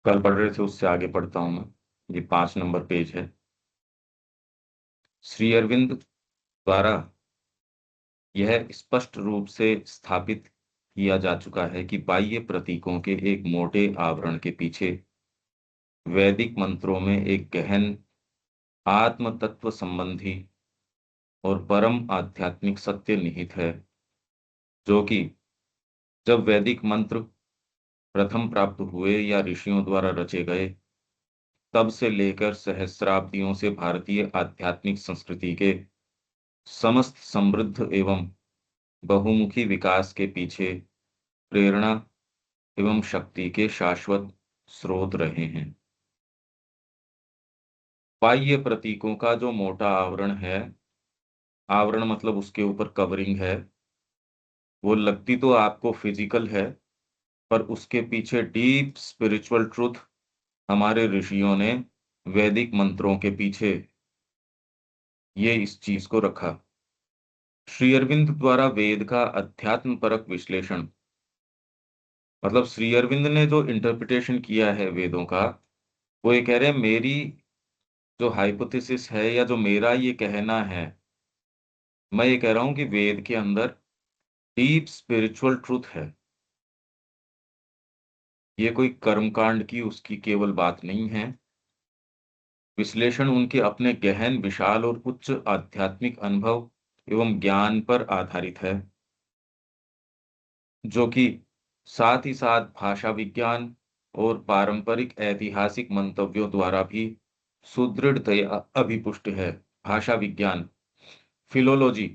कल पढ़ रहे थे उससे आगे पढ़ता हूं मैं। ये 5 नंबर पेज है। श्री अरविंद द्वारा यह स्पष्ट रूप से स्थापित किया जा चुका है कि बाह्य प्रतीकों के एक मोटे आवरण के पीछे वैदिक मंत्रों में एक गहन आत्म तत्व संबंधी और परम आध्यात्मिक सत्य निहित है, जो कि जब वैदिक मंत्र प्रथम प्राप्त हुए या ऋषियों द्वारा रचे गए, तब से लेकर सहस्राब्दियों से भारतीय आध्यात्मिक संस्कृति के समस्त समृद्ध एवं बहुमुखी विकास के पीछे प्रेरणा एवं शक्ति के शाश्वत स्रोत रहे हैं। बाह्य प्रतीकों का जो मोटा आवरण है, आवरण मतलब उसके ऊपर कवरिंग है, वो लगती तो आपको फिजिकल है, पर उसके पीछे डीप स्पिरिचुअल ट्रुथ हमारे ऋषियों ने वैदिक मंत्रों के पीछे ये इस चीज को रखा। श्री अरविंद द्वारा वेद का अध्यात्म परक विश्लेषण, मतलब श्री अरविंद ने जो इंटरप्रिटेशन किया है वेदों का, वो ये कह रहे हैं मेरी जो हाइपोथेसिस है या जो मेरा ये कहना है, मैं ये कह रहा हूं कि वेद के अंदर डीप स्पिरिचुअल ट्रुथ है। ये कोई कर्मकांड की उसकी केवल बात नहीं है। विश्लेषण उनके अपने गहन विशाल और उच्च आध्यात्मिक अनुभव एवं ज्ञान पर आधारित है, जो कि साथ ही साथ भाषा विज्ञान और पारंपरिक ऐतिहासिक मंतव्यों द्वारा भी सुदृढ़तया अभिपुष्ट है। भाषा विज्ञान, फिलोलॉजी,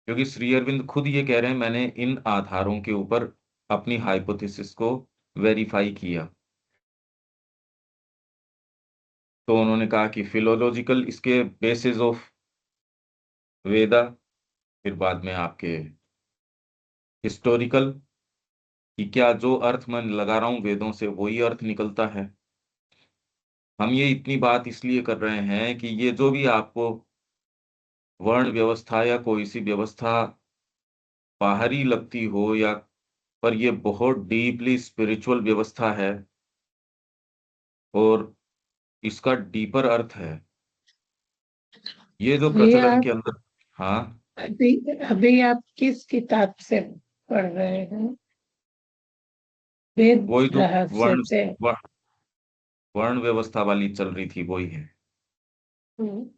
क्योंकि श्री अरविंद खुद ये कह रहे हैं मैंने इन आधारों के ऊपर अपनी हाइपोथेसिस को वेरीफाई किया। तो उन्होंने कहा कि फिलोलॉजिकल इसके बेसिस ऑफ वेदा, फिर बाद में आपके हिस्टोरिकल, कि क्या जो अर्थ मैं लगा रहा हूं वेदों से वही अर्थ निकलता है। हम ये इतनी बात इसलिए कर रहे हैं कि ये जो भी आपको वर्ण व्यवस्था या कोई सी व्यवस्था बाहरी लगती हो, या पर ये बहुत डीपली स्पिरिचुअल व्यवस्था है और इसका डीपर अर्थ है। ये जो ये प्रचलन आप के अंदर, हाँ, अभी अभी आप किस किताब से पढ़ रहे हैं? वेद वही जो रहस्य वर्ण से। व- वर्ण व्यवस्था वाली चल रही थी वही है। हम्म।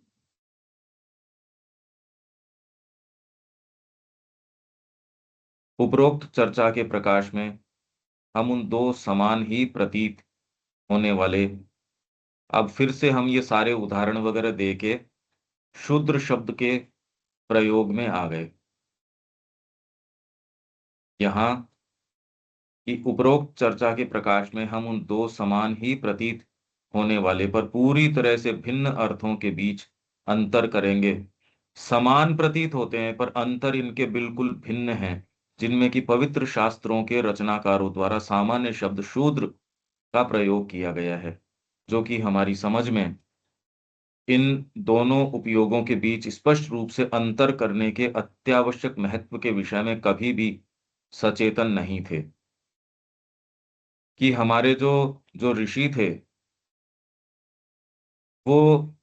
उपरोक्त चर्चा के प्रकाश में हम उन दो समान ही प्रतीत होने वाले, अब फिर से हम ये सारे उदाहरण वगैरह दे के शूद्र शब्द के प्रयोग में आ गए। यहाँ कि उपरोक्त चर्चा के प्रकाश में हम उन दो समान ही प्रतीत होने वाले पर पूरी तरह से भिन्न अर्थों के बीच अंतर करेंगे। समान प्रतीत होते हैं पर अंतर इनके बिल्कुल भिन्न हैं, जिनमें कि पवित्र शास्त्रों के रचनाकारों द्वारा सामान्य शब्द शूद्र का प्रयोग किया गया है, जो कि हमारी समझ में इन दोनों उपयोगों के बीच स्पष्ट रूप से अंतर करने के अत्यावश्यक महत्व के विषय में कभी भी सचेतन नहीं थे। कि हमारे जो जो ऋषि थे, वो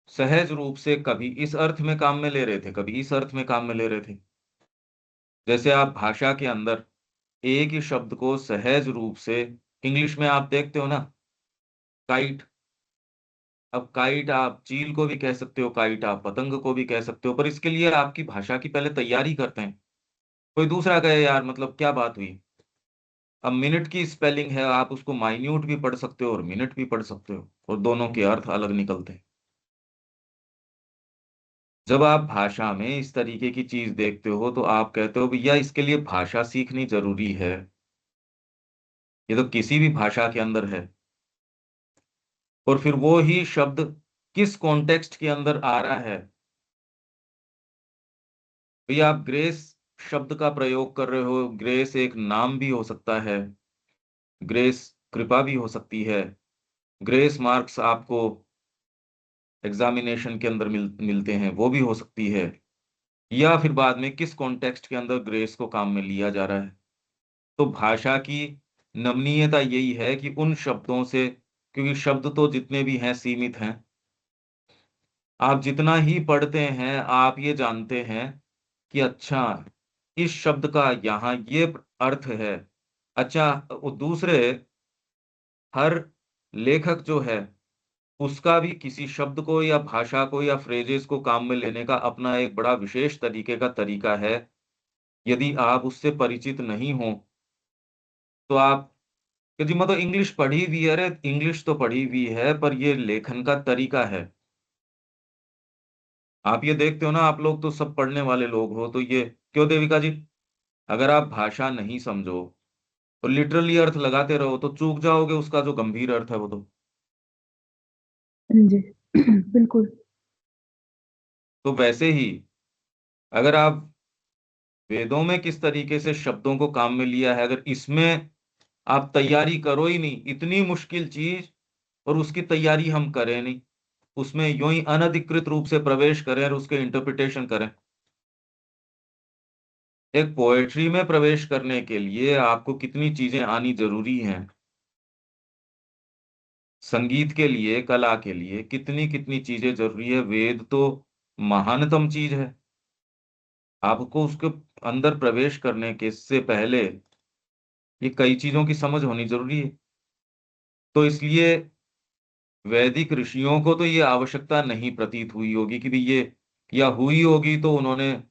सहज रूप से कभी इस अर्थ में काम में ले रहे थे, कभी इस अर्थ में काम में ले रहे थे। जैसे आप भाषा के अंदर एक ही शब्द को सहज रूप से, इंग्लिश में आप देखते हो ना, काइट, अब काइट आप चील को भी कह सकते हो, काइट आप पतंग को भी कह सकते हो, पर इसके लिए आपकी भाषा की पहले तैयारी करते हैं। कोई दूसरा कहे यार मतलब क्या बात हुई। अब मिनट की स्पेलिंग है, आप उसको माइन्यूट भी पढ़ सकते हो और मिनट भी पढ़ सकते हो, और दोनों के अर्थ अलग निकलते हैं। जब आप भाषा में इस तरीके की चीज देखते हो तो आप कहते हो भैया इसके लिए भाषा सीखनी जरूरी है। ये तो किसी भी भाषा के अंदर है। और फिर वो ही शब्द किस कॉन्टेक्स्ट के अंदर आ रहा है। भैया आप ग्रेस शब्द का प्रयोग कर रहे हो, ग्रेस एक नाम भी हो सकता है, ग्रेस कृपा भी हो सकती है, ग्रेस मार्क्स आपको एग्जामिनेशन के अंदर मिलते हैं वो भी हो सकती है, या फिर बाद में किस कॉन्टेक्स्ट के अंदर ग्रेस को काम में लिया जा रहा है। तो भाषा की नमनीयता यही है कि उन शब्दों से, क्योंकि शब्द तो जितने भी हैं सीमित हैं, आप जितना ही पढ़ते हैं आप ये जानते हैं कि अच्छा इस शब्द का यहाँ ये अर्थ है। अच्छा, वो दूसरे, हर लेखक जो है उसका भी किसी शब्द को या भाषा को या फ्रेजेस को काम में लेने का अपना एक बड़ा विशेष तरीके का तरीका है। यदि आप उससे परिचित नहीं हो तो आप, कि जी मैं तो इंग्लिश पढ़ी हुई है, अरे इंग्लिश तो पढ़ी हुई है पर ये लेखन का तरीका है। आप ये देखते हो ना, आप लोग तो सब पढ़ने वाले लोग हो, तो ये क्यों देविका जी, अगर आप भाषा नहीं समझो तो लिटरली अर्थ लगाते रहो तो चूक जाओगे उसका जो गंभीर अर्थ है वो जी। बिल्कुल। तो वैसे ही अगर आप वेदों में किस तरीके से शब्दों को काम में लिया है, अगर इसमें आप तैयारी करो ही नहीं, इतनी मुश्किल चीज, और उसकी तैयारी हम करें नहीं, उसमें यूं ही अनधिकृत रूप से प्रवेश करें और उसके इंटरप्रिटेशन करें। एक पोएट्री में प्रवेश करने के लिए आपको कितनी चीजें आनी जरूरी हैं, संगीत के लिए, कला के लिए कितनी कितनी चीजें जरूरी है। वेद तो महानतम चीज है। आपको उसके अंदर प्रवेश करने के से पहले ये कई चीजों की समझ होनी जरूरी है। तो इसलिए वैदिक ऋषियों को तो ये आवश्यकता नहीं प्रतीत हुई होगी कि भी ये, या हुई होगी तो उन्होंने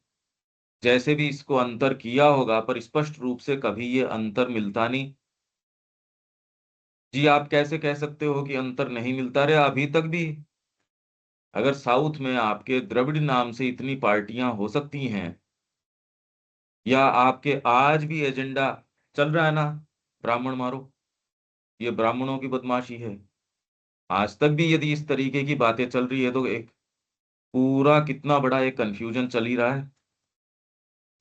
जैसे भी इसको अंतर किया होगा, पर स्पष्ट रूप से कभी ये अंतर मिलता नहीं। जी आप कैसे कह सकते हो कि अंतर नहीं मिलता रहा अभी तक भी? अगर साउथ में आपके द्रविड़ नाम से इतनी पार्टियां हो सकती हैं, या आपके आज भी एजेंडा चल रहा है ना, ब्राह्मण मारो, ये ब्राह्मणों की बदमाशी है, आज तक भी यदि इस तरीके की बातें चल रही है तो एक पूरा कितना बड़ा एक कंफ्यूजन चल ही रहा है।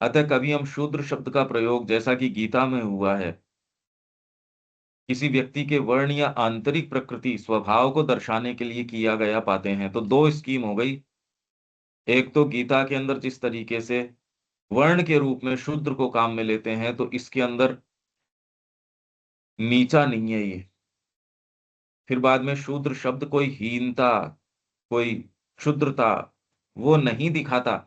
अतः कभी हम शूद्र शब्द का प्रयोग जैसा कि गीता में हुआ है, किसी व्यक्ति के वर्ण या आंतरिक प्रकृति स्वभाव को दर्शाने के लिए किया गया पाते हैं, तो दो स्कीम हो गई। एक तो गीता के अंदर जिस तरीके से वर्ण के रूप में शूद्र को काम में लेते हैं, तो इसके अंदर नीचा नहीं है ये। फिर बाद में शूद्र शब्द कोई हीनता, कोई क्षुद्रता वो नहीं दिखाता।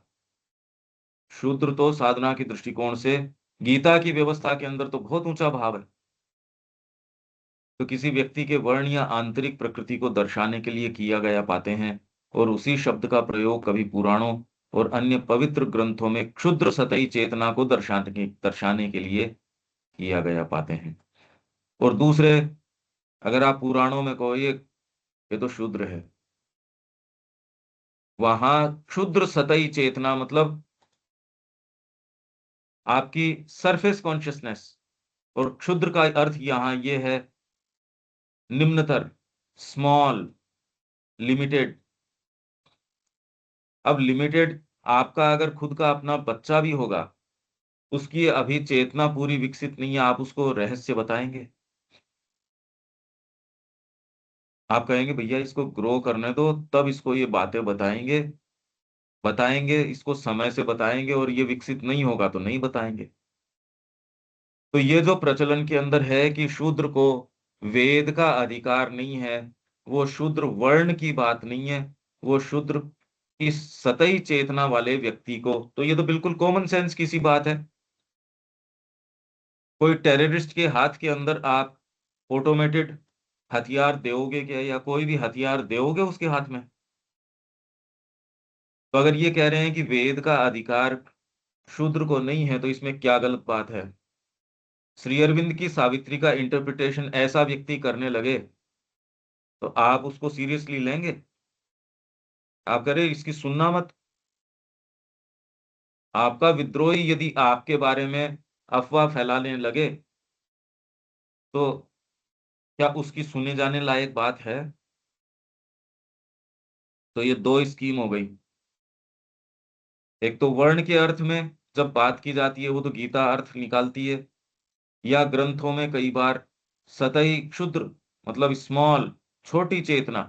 शूद्र तो साधना की दृष्टिकोण से गीता की व्यवस्था के अंदर तो बहुत ऊंचा भाव है। तो किसी व्यक्ति के वर्ण या आंतरिक प्रकृति को दर्शाने के लिए किया गया पाते हैं, और उसी शब्द का प्रयोग कभी पुराणों और अन्य पवित्र ग्रंथों में क्षुद्र सतही चेतना को दर्शाने के लिए किया गया पाते हैं। और दूसरे, अगर आप पुराणों में कहो ये तो शूद्र है, वहां क्षुद्र सतही चेतना मतलब आपकी सरफेस कॉन्शियसनेस, और क्षुद्र का अर्थ यहां ये है निम्नतर, स्मॉल, लिमिटेड। अब लिमिटेड, आपका अगर खुद का अपना बच्चा भी होगा, उसकी अभी चेतना पूरी विकसित नहीं है, आप उसको रहस्य बताएंगे? आप कहेंगे भैया इसको ग्रो करने दो तब इसको ये बातें बताएंगे, बताएंगे इसको समय से बताएंगे, और ये विकसित नहीं होगा तो नहीं बताएंगे। तो ये जो प्रचलन के अंदर है कि शूद्र को वेद का अधिकार नहीं है, वो शूद्र वर्ण की बात नहीं है, वो शूद्र इस सतही चेतना वाले व्यक्ति को, तो ये तो बिल्कुल कॉमन सेंस की सी बात है। कोई टेररिस्ट के हाथ के अंदर आप ऑटोमेटेड हथियार दोगे क्या, या कोई भी हथियार दोगे उसके हाथ में? तो अगर ये कह रहे हैं कि वेद का अधिकार शूद्र को नहीं है तो इसमें क्या गलत बात है? श्री अरविंद की सावित्री का इंटरप्रिटेशन ऐसा व्यक्ति करने लगे तो आप उसको सीरियसली लेंगे? आप कह रहे इसकी सुनना मत। आपका विद्रोही यदि आपके बारे में अफवाह फैलाने लगे तो क्या उसकी सुने जाने लायक बात है? तो ये दो स्कीम हो गई। एक तो वर्ण के अर्थ में जब बात की जाती है वो तो गीता अर्थ निकालती है, या ग्रंथों में कई बार सतही क्षुद्र मतलब स्मॉल, छोटी चेतना,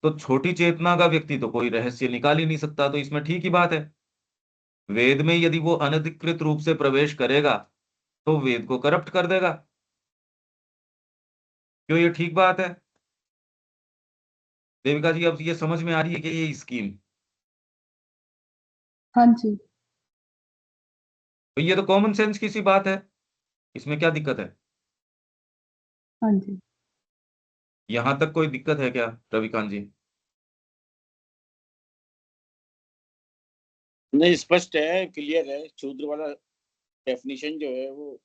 तो छोटी चेतना का व्यक्ति तो कोई रहस्य निकाल ही नहीं सकता, तो इसमें ठीक ही बात है। वेद में यदि वो अनधिकृत रूप से प्रवेश करेगा तो वेद को करप्ट कर देगा। क्यों ये ठीक बात है देविका जी? अब ये समझ में आ रही है कि ये स्कीम, हाँ जी। तो ये तो कॉमन सेंस की सी बात है, इसमें क्या दिक्कत है? हाँ जी। यहां तक कोई दिक्कत है क्या रविकांत जी? नहीं, स्पष्ट है, क्लियर है। शूद्र वाला डेफिनेशन जो है वो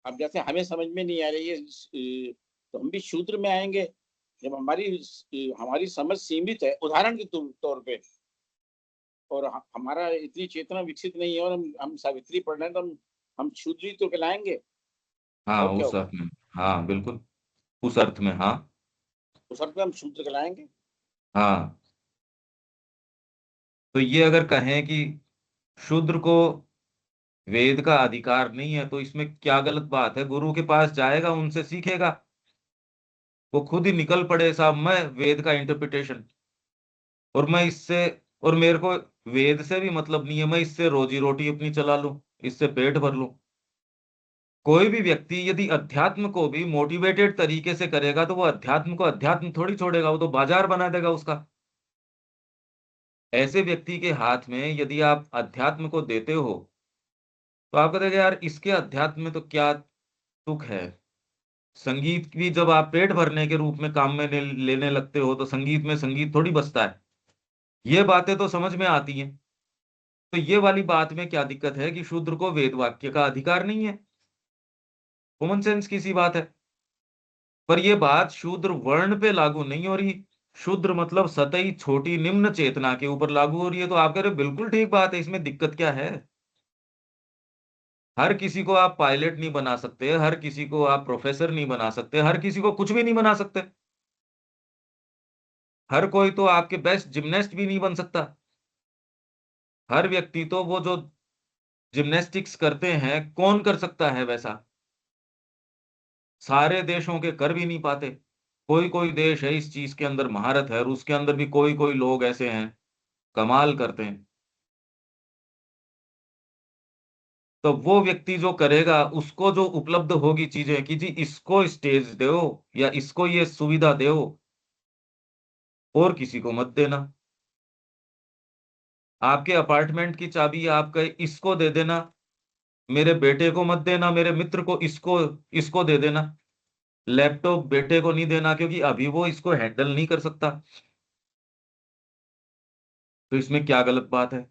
अब जैसे हमें समझ में नहीं आ रही है, तो हम भी शूद्र में आएंगे जब हमारी हमारी समझ सीमित है, उदाहरण के तौर पे। और हमारा इतनी चेतना विकसित नहीं है, और हम सावित्री पढ़ रहे हैं, तो हम शूद्र ही तो कहलाएंगे। हाँ और क्या उस होगा? अर्थ में, हाँ बिल्कुल, उस अर्थ में, हाँ। उस अर्थ में हम शूद्र कहलाएंगे। हाँ, तो ये अगर कहें कि शूद्र को वेद का अधिकार नहीं है, तो इसमें क्या गलत बात है? गुरु के पास जाएगा, उनसे सीखेगा, वो खुद ही निकल पड़े साहब मैं वेद का इंटरप्रिटेशन, और मैं इससे, और मेरे को वेद से भी मतलब नहीं है, मैं इससे रोजी रोटी अपनी चला लूं, इससे पेट भर लूं। कोई भी व्यक्ति यदि अध्यात्म को भी मोटिवेटेड तरीके से करेगा, तो वो अध्यात्म को अध्यात्म थोड़ी छोड़ेगा, वो तो बाजार बना देगा उसका। ऐसे व्यक्ति के हाथ में यदि आप अध्यात्म को देते हो, तो आप कहते हैं यार इसके अध्यात्म में तो क्या सुख है। संगीत भी जब आप पेट भरने के रूप में काम में लेने लगते हो, तो संगीत में संगीत थोड़ी बजता है। ये बातें तो समझ में आती हैं। तो ये वाली बात में क्या दिक्कत है कि शूद्र को वेद वाक्य का अधिकार नहीं है? कॉमन सेंस की सी बात है। पर यह बात शूद्र वर्ण पे लागू नहीं हो रही, शूद्र मतलब सतही छोटी निम्न चेतना के ऊपर लागू हो रही है। तो आप कह रहे हो बिल्कुल ठीक बात है, इसमें दिक्कत क्या है? हर किसी को आप पायलट नहीं बना सकते, हर किसी को आप प्रोफेसर नहीं बना सकते, हर किसी को कुछ भी नहीं बना सकते। हर कोई तो आपके बेस्ट जिम्नास्ट भी नहीं बन सकता। हर व्यक्ति तो वो जो जिम्नास्टिक्स करते हैं, कौन कर सकता है वैसा? सारे देशों के कर भी नहीं पाते। कोई कोई देश है इस चीज के अंदर महारत है, और उसके अंदर भी कोई कोई लोग ऐसे हैं कमाल करते हैं। तो वो व्यक्ति जो करेगा, उसको जो उपलब्ध होगी चीजें कि जी इसको स्टेज दो या इसको ये सुविधा दो, और किसी को मत देना। आपके अपार्टमेंट की चाबी आप कहे इसको दे देना, मेरे बेटे को मत देना, मेरे मित्र को इसको इसको दे देना। लैपटॉप बेटे को नहीं देना, क्योंकि अभी वो इसको हैंडल नहीं कर सकता। तो इसमें क्या गलत बात है?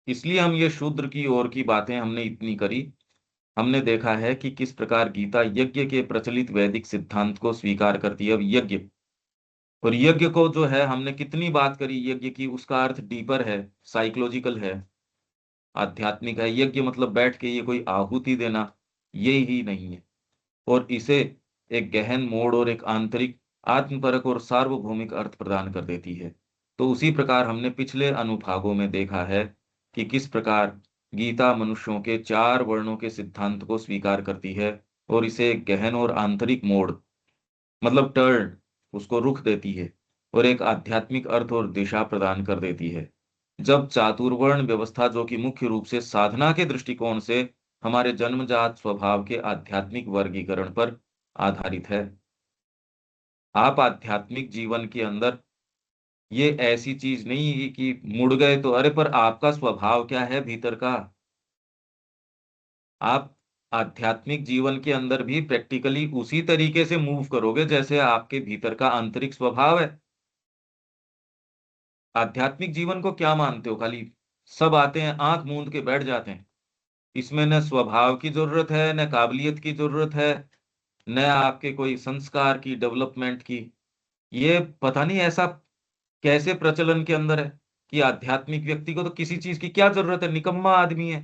इसलिए हम ये शूद्र की ओर की बातें हमने इतनी करी। हमने देखा है कि किस प्रकार गीता यज्ञ के प्रचलित वैदिक सिद्धांत को स्वीकार करती है। अब यज्ञ, और यज्ञ को जो है हमने कितनी बात करी यज्ञ की, उसका अर्थ डीपर है, साइकोलॉजिकल है, आध्यात्मिक है। यज्ञ मतलब बैठ के ये कोई आहुति देना, ये ही नहीं है। और इसे एक गहन मोड़ और एक आंतरिक आत्मपरक और सार्वभौमिक अर्थ प्रदान कर देती है। तो उसी प्रकार हमने पिछले अनुभागों में देखा है कि किस प्रकार गीता मनुष्यों के चार वर्णों के सिद्धांत को स्वीकार करती है, और इसे एक गहन और आंतरिक मोड़, मतलब टर्न, उसको रुख देती है, और एक आध्यात्मिक अर्थ और दिशा प्रदान कर देती है। जब चातुर्वर्ण व्यवस्था, जो कि मुख्य रूप से साधना के दृष्टिकोण से हमारे जन्मजात स्वभाव के आध्यात्मिक वर्गीकरण पर आधारित है। आप आध्यात्मिक जीवन के अंदर ये ऐसी चीज नहीं है कि मुड़ गए तो अरे, पर आपका स्वभाव क्या है भीतर का? आप आध्यात्मिक जीवन के अंदर भी प्रैक्टिकली उसी तरीके से मूव करोगे जैसे आपके भीतर का आंतरिक स्वभाव है। आध्यात्मिक जीवन को क्या मानते हो? खाली सब आते हैं आंख मूंद के बैठ जाते हैं। इसमें न स्वभाव की जरूरत है, न काबिलियत की जरूरत है, न आपके कोई संस्कार की, डेवलपमेंट की। ये पता नहीं ऐसा कैसे प्रचलन के अंदर है कि आध्यात्मिक व्यक्ति को तो किसी चीज की क्या जरूरत है, निकम्मा आदमी है,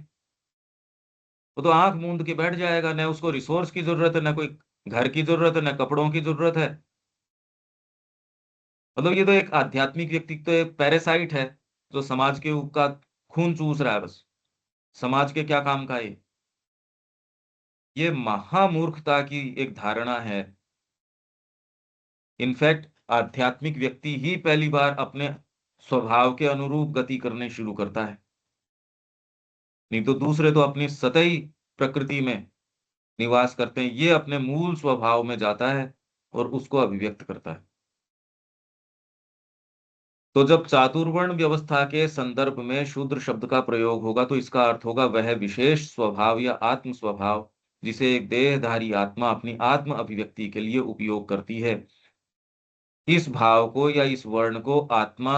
वो तो आंख मूंद के बैठ जाएगा। न उसको रिसोर्स की जरूरत है, न कोई घर की जरूरत है, न कपड़ों की जरूरत है। मतलब ये तो एक आध्यात्मिक व्यक्ति तो एक पैरासाइट है, जो समाज के का खून चूस रहा है बस। समाज के क्या काम का है ये महामूर्खता की एक धारणा है। इनफैक्ट आध्यात्मिक व्यक्ति ही पहली बार अपने स्वभाव के अनुरूप गति करने शुरू करता है, नहीं तो दूसरे तो अपनी सतही प्रकृति में निवास करते हैं, ये अपने मूल स्वभाव में जाता है और उसको अभिव्यक्त करता है। तो जब चातुर्वर्ण व्यवस्था के संदर्भ में शूद्र शब्द का प्रयोग होगा तो इसका अर्थ होगा वह विशेष स्वभाव या आत्म स्वभाव जिसे एक देहधारी आत्मा अपनी आत्म अभिव्यक्ति के लिए उपयोग करती है। इस भाव को या इस वर्ण को आत्मा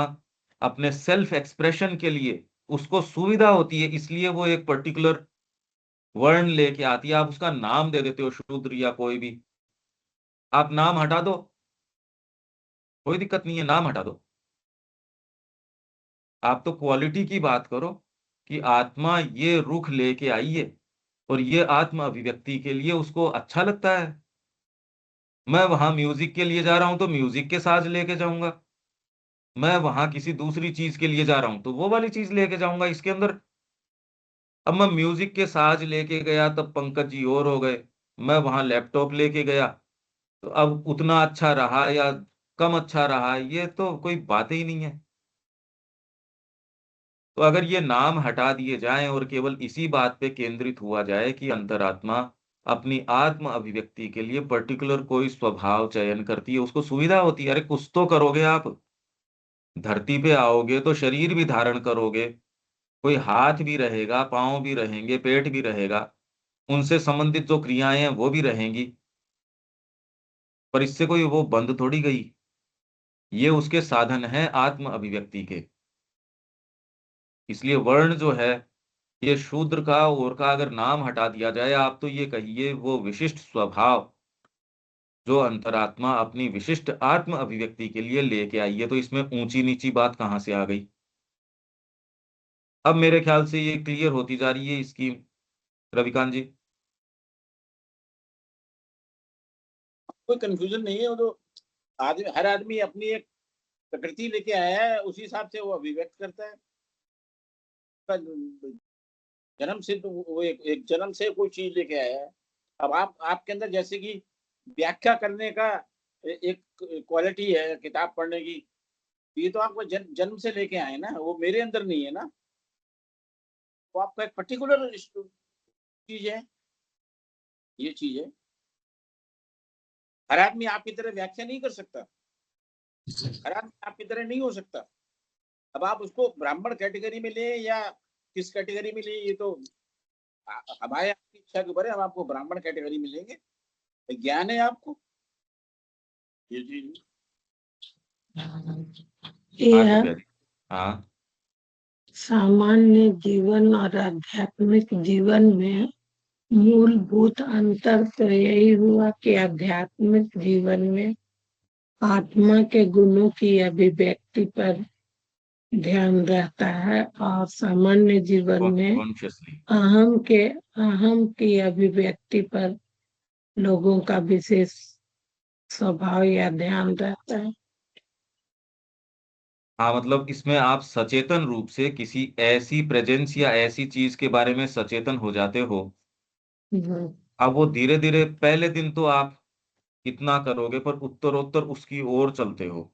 अपने सेल्फ एक्सप्रेशन के लिए उसको सुविधा होती है, इसलिए वो एक पर्टिकुलर वर्ण लेके आती है। आप उसका नाम दे देते हो शूद्र या कोई भी, आप नाम हटा दो, कोई दिक्कत नहीं है, नाम हटा दो। आप तो क्वालिटी की बात करो कि आत्मा ये रुख लेके आई है और ये आत्म अभिव्यक्ति के लिए उसको अच्छा लगता है। मैं वहां म्यूजिक के लिए जा रहा हूं तो म्यूजिक के साज लेके जाऊंगा, मैं वहां किसी दूसरी चीज के लिए जा रहा हूं तो वो वाली चीज लेके जाऊंगा। इसके अंदर अब मैं म्यूजिक के साज लेके गया तब पंकज जी और हो गए, मैं वहां लैपटॉप लेके गया तो अब उतना अच्छा रहा या कम अच्छा रहा, ये तो कोई बात ही नहीं है। तो अगर ये नाम हटा दिए जाएं और केवल इसी बात पे केंद्रित हुआ जाए कि अंतरात्मा अपनी आत्म अभिव्यक्ति के लिए पर्टिकुलर कोई स्वभाव चयन करती है, उसको सुविधा होती है। अरे कुछ तो करोगे आप, धरती पे आओगे तो शरीर भी धारण करोगे, कोई हाथ भी रहेगा, पांव भी रहेंगे, पेट भी रहेगा, उनसे संबंधित जो क्रियाएं हैं वो भी रहेंगी, पर इससे कोई वो बंद थोड़ी गई। ये उसके साधन हैं आत्म अभिव्यक्ति के। इसलिए वर्ण जो है, ये शूद्र का और का अगर नाम हटा दिया जाए, आप तो ये कहिए वो विशिष्ट स्वभाव जो अंतरात्मा अपनी विशिष्ट आत्म अभिव्यक्ति के लिए लेके आई है, तो इसमें ऊंची नीची बात कहां से आ गई। अब मेरे ख्याल से ये क्लियर होती जा रही है स्कीम, रविकांत जी। कोई कंफ्यूजन नहीं है। वो तो आदमी, हर आदमी अपनी एक प्रकृति लेके आया है, उसी हिसाब से वो अभिव्यक्त करता है। जन्म से तो वो एक जन्म से कोई चीज लेके आया है। अब आप, आपके अंदर जैसे कि व्याख्या करने का एक क्वालिटी है किताब पढ़ने की, ये तो आपको जन्म से लेके आए ना, वो मेरे अंदर नहीं है ना। वो आपका एक पर्टिकुलर चीज है, ये चीज है। हर आदमी आपकी तरह व्याख्या नहीं कर सकता, हर आदमी आपकी तरह नहीं हो सकता। अब आप उसको ब्राह्मण कैटेगरी में ले या किस कैटेगरी में ले, ये तो हमारे आपकी इच्छा के ऊपर है। हम आपको ब्राह्मण कैटेगरी में लेंगे, ज्ञान है आपको ये चीज। हाँ यह दिव्या जी। हाँ सामान्य जीवन और आध्यात्मिक जीवन में मूलभूत अंतर तो यही हुआ कि आध्यात्मिक जीवन में आत्मा के गुणों की अभिव्यक्ति पर ध्यान रहता है और सामान्य जीवन में कॉन्शियसली। अहम की अभिव्यक्ति पर लोगों का विशेष स्वभाव या ध्यान रहता है। हाँ मतलब इसमें आप सचेतन रूप से किसी ऐसी प्रेजेंस या ऐसी चीज के बारे में सचेतन हो जाते हो। हम्म, अब वो धीरे धीरे, पहले दिन तो आप इतना करोगे पर उत्तरोत्तर उसकी ओर चलते हो।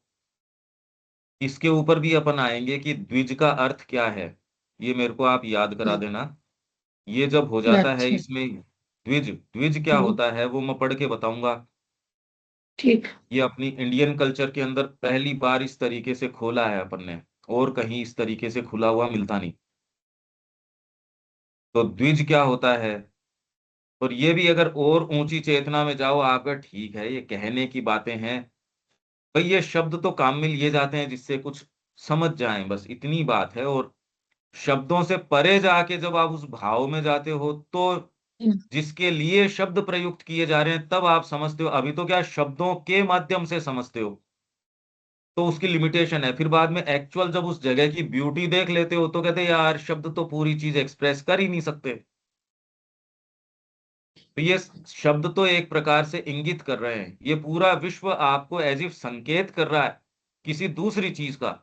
इसके ऊपर भी अपन आएंगे कि द्विज का अर्थ क्या है, ये मेरे को आप याद करा देना। ये जब हो जाता है अच्छा। इसमें द्विज, द्विज क्या हम्म, होता है वो मैं पढ़ के बताऊंगा। ठीक। ये अपनी इंडियन कल्चर के अंदर पहली बार इस तरीके से खोला है अपन ने, और कहीं इस तरीके से खुला हुआ मिलता नहीं। तो द्विज क्या होता है, और ये भी अगर और ऊंची चेतना में जाओ आपका, ठीक है ये कहने की बातें हैं भाई, ये शब्द तो काम में लिए जाते हैं जिससे कुछ समझ जाएं, बस इतनी बात है। और शब्दों से परे जाके जब आप उस भाव में जाते हो तो जिसके लिए शब्द प्रयुक्त किए जा रहे हैं तब आप समझते हो। अभी तो क्या शब्दों के माध्यम से समझते हो, तो उसकी लिमिटेशन है। फिर बाद में एक्चुअल जब उस जगह की ब्यूटी देख लेते हो तो कहते हैं यार शब्द तो पूरी चीज एक्सप्रेस कर ही नहीं सकते। तो ये शब्द तो एक प्रकार से इंगित कर रहे हैं, ये पूरा विश्व आपको एज इफ संकेत कर रहा है किसी दूसरी चीज का।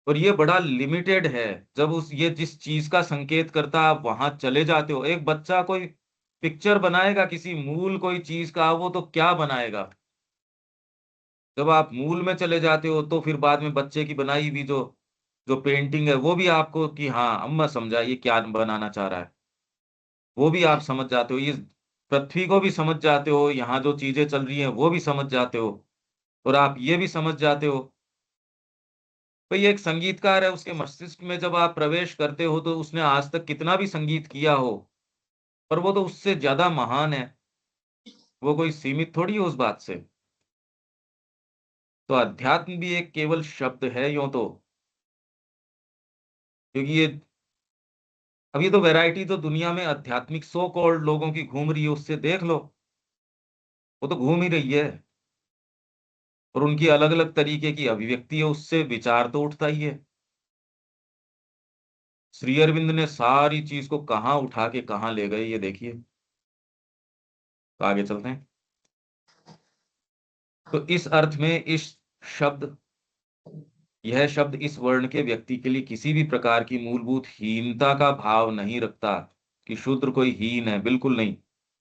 और ये बड़ा लिमिटेड है। जब उस ये जिस चीज का संकेत करता आप वहां चले जाते हो, एक बच्चा कोई पिक्चर बनाएगा किसी मूल कोई चीज का, वो तो क्या बनाएगा। जब आप मूल में चले जाते हो तो फिर बाद में बच्चे की बनाई हुई जो जो पेंटिंग है वो भी आपको कि हाँ अब मैं समझा ये क्या बनाना चाह रहा है। वो भी आप समझ जाते हो, ये पृथ्वी को भी समझ जाते हो, यहाँ जो चीजें चल रही हैं वो भी समझ जाते हो, और आप ये भी समझ जाते हो। भाई एक संगीतकार है, उसके मस्तिष्क में जब आप प्रवेश करते हो तो उसने आज तक कितना भी संगीत किया हो, पर वो तो उससे ज्यादा महान है, वो कोई सीमित थोड़ी है उस बात से। तो अध्यात्म भी एक केवल शब्द है यूं तो, क्योंकि ये अभी तो वैरायटी तो दुनिया में आध्यात्मिक सो कॉल्ड लोगों की घूम रही है, उससे देख लो, वो तो घूम ही रही है, और उनकी अलग अलग तरीके की अभिव्यक्ति है, उससे विचार तो उठता ही है। श्री अरविंद ने सारी चीज को कहाँ उठा के कहाँ ले गए, ये देखिए। तो आगे चलते हैं। तो इस अर्थ में इस शब्द यह शब्द इस वर्ण के व्यक्ति के लिए किसी भी प्रकार की मूलभूत हीनता का भाव नहीं रखता कि शूद्र कोई हीन है, बिल्कुल नहीं।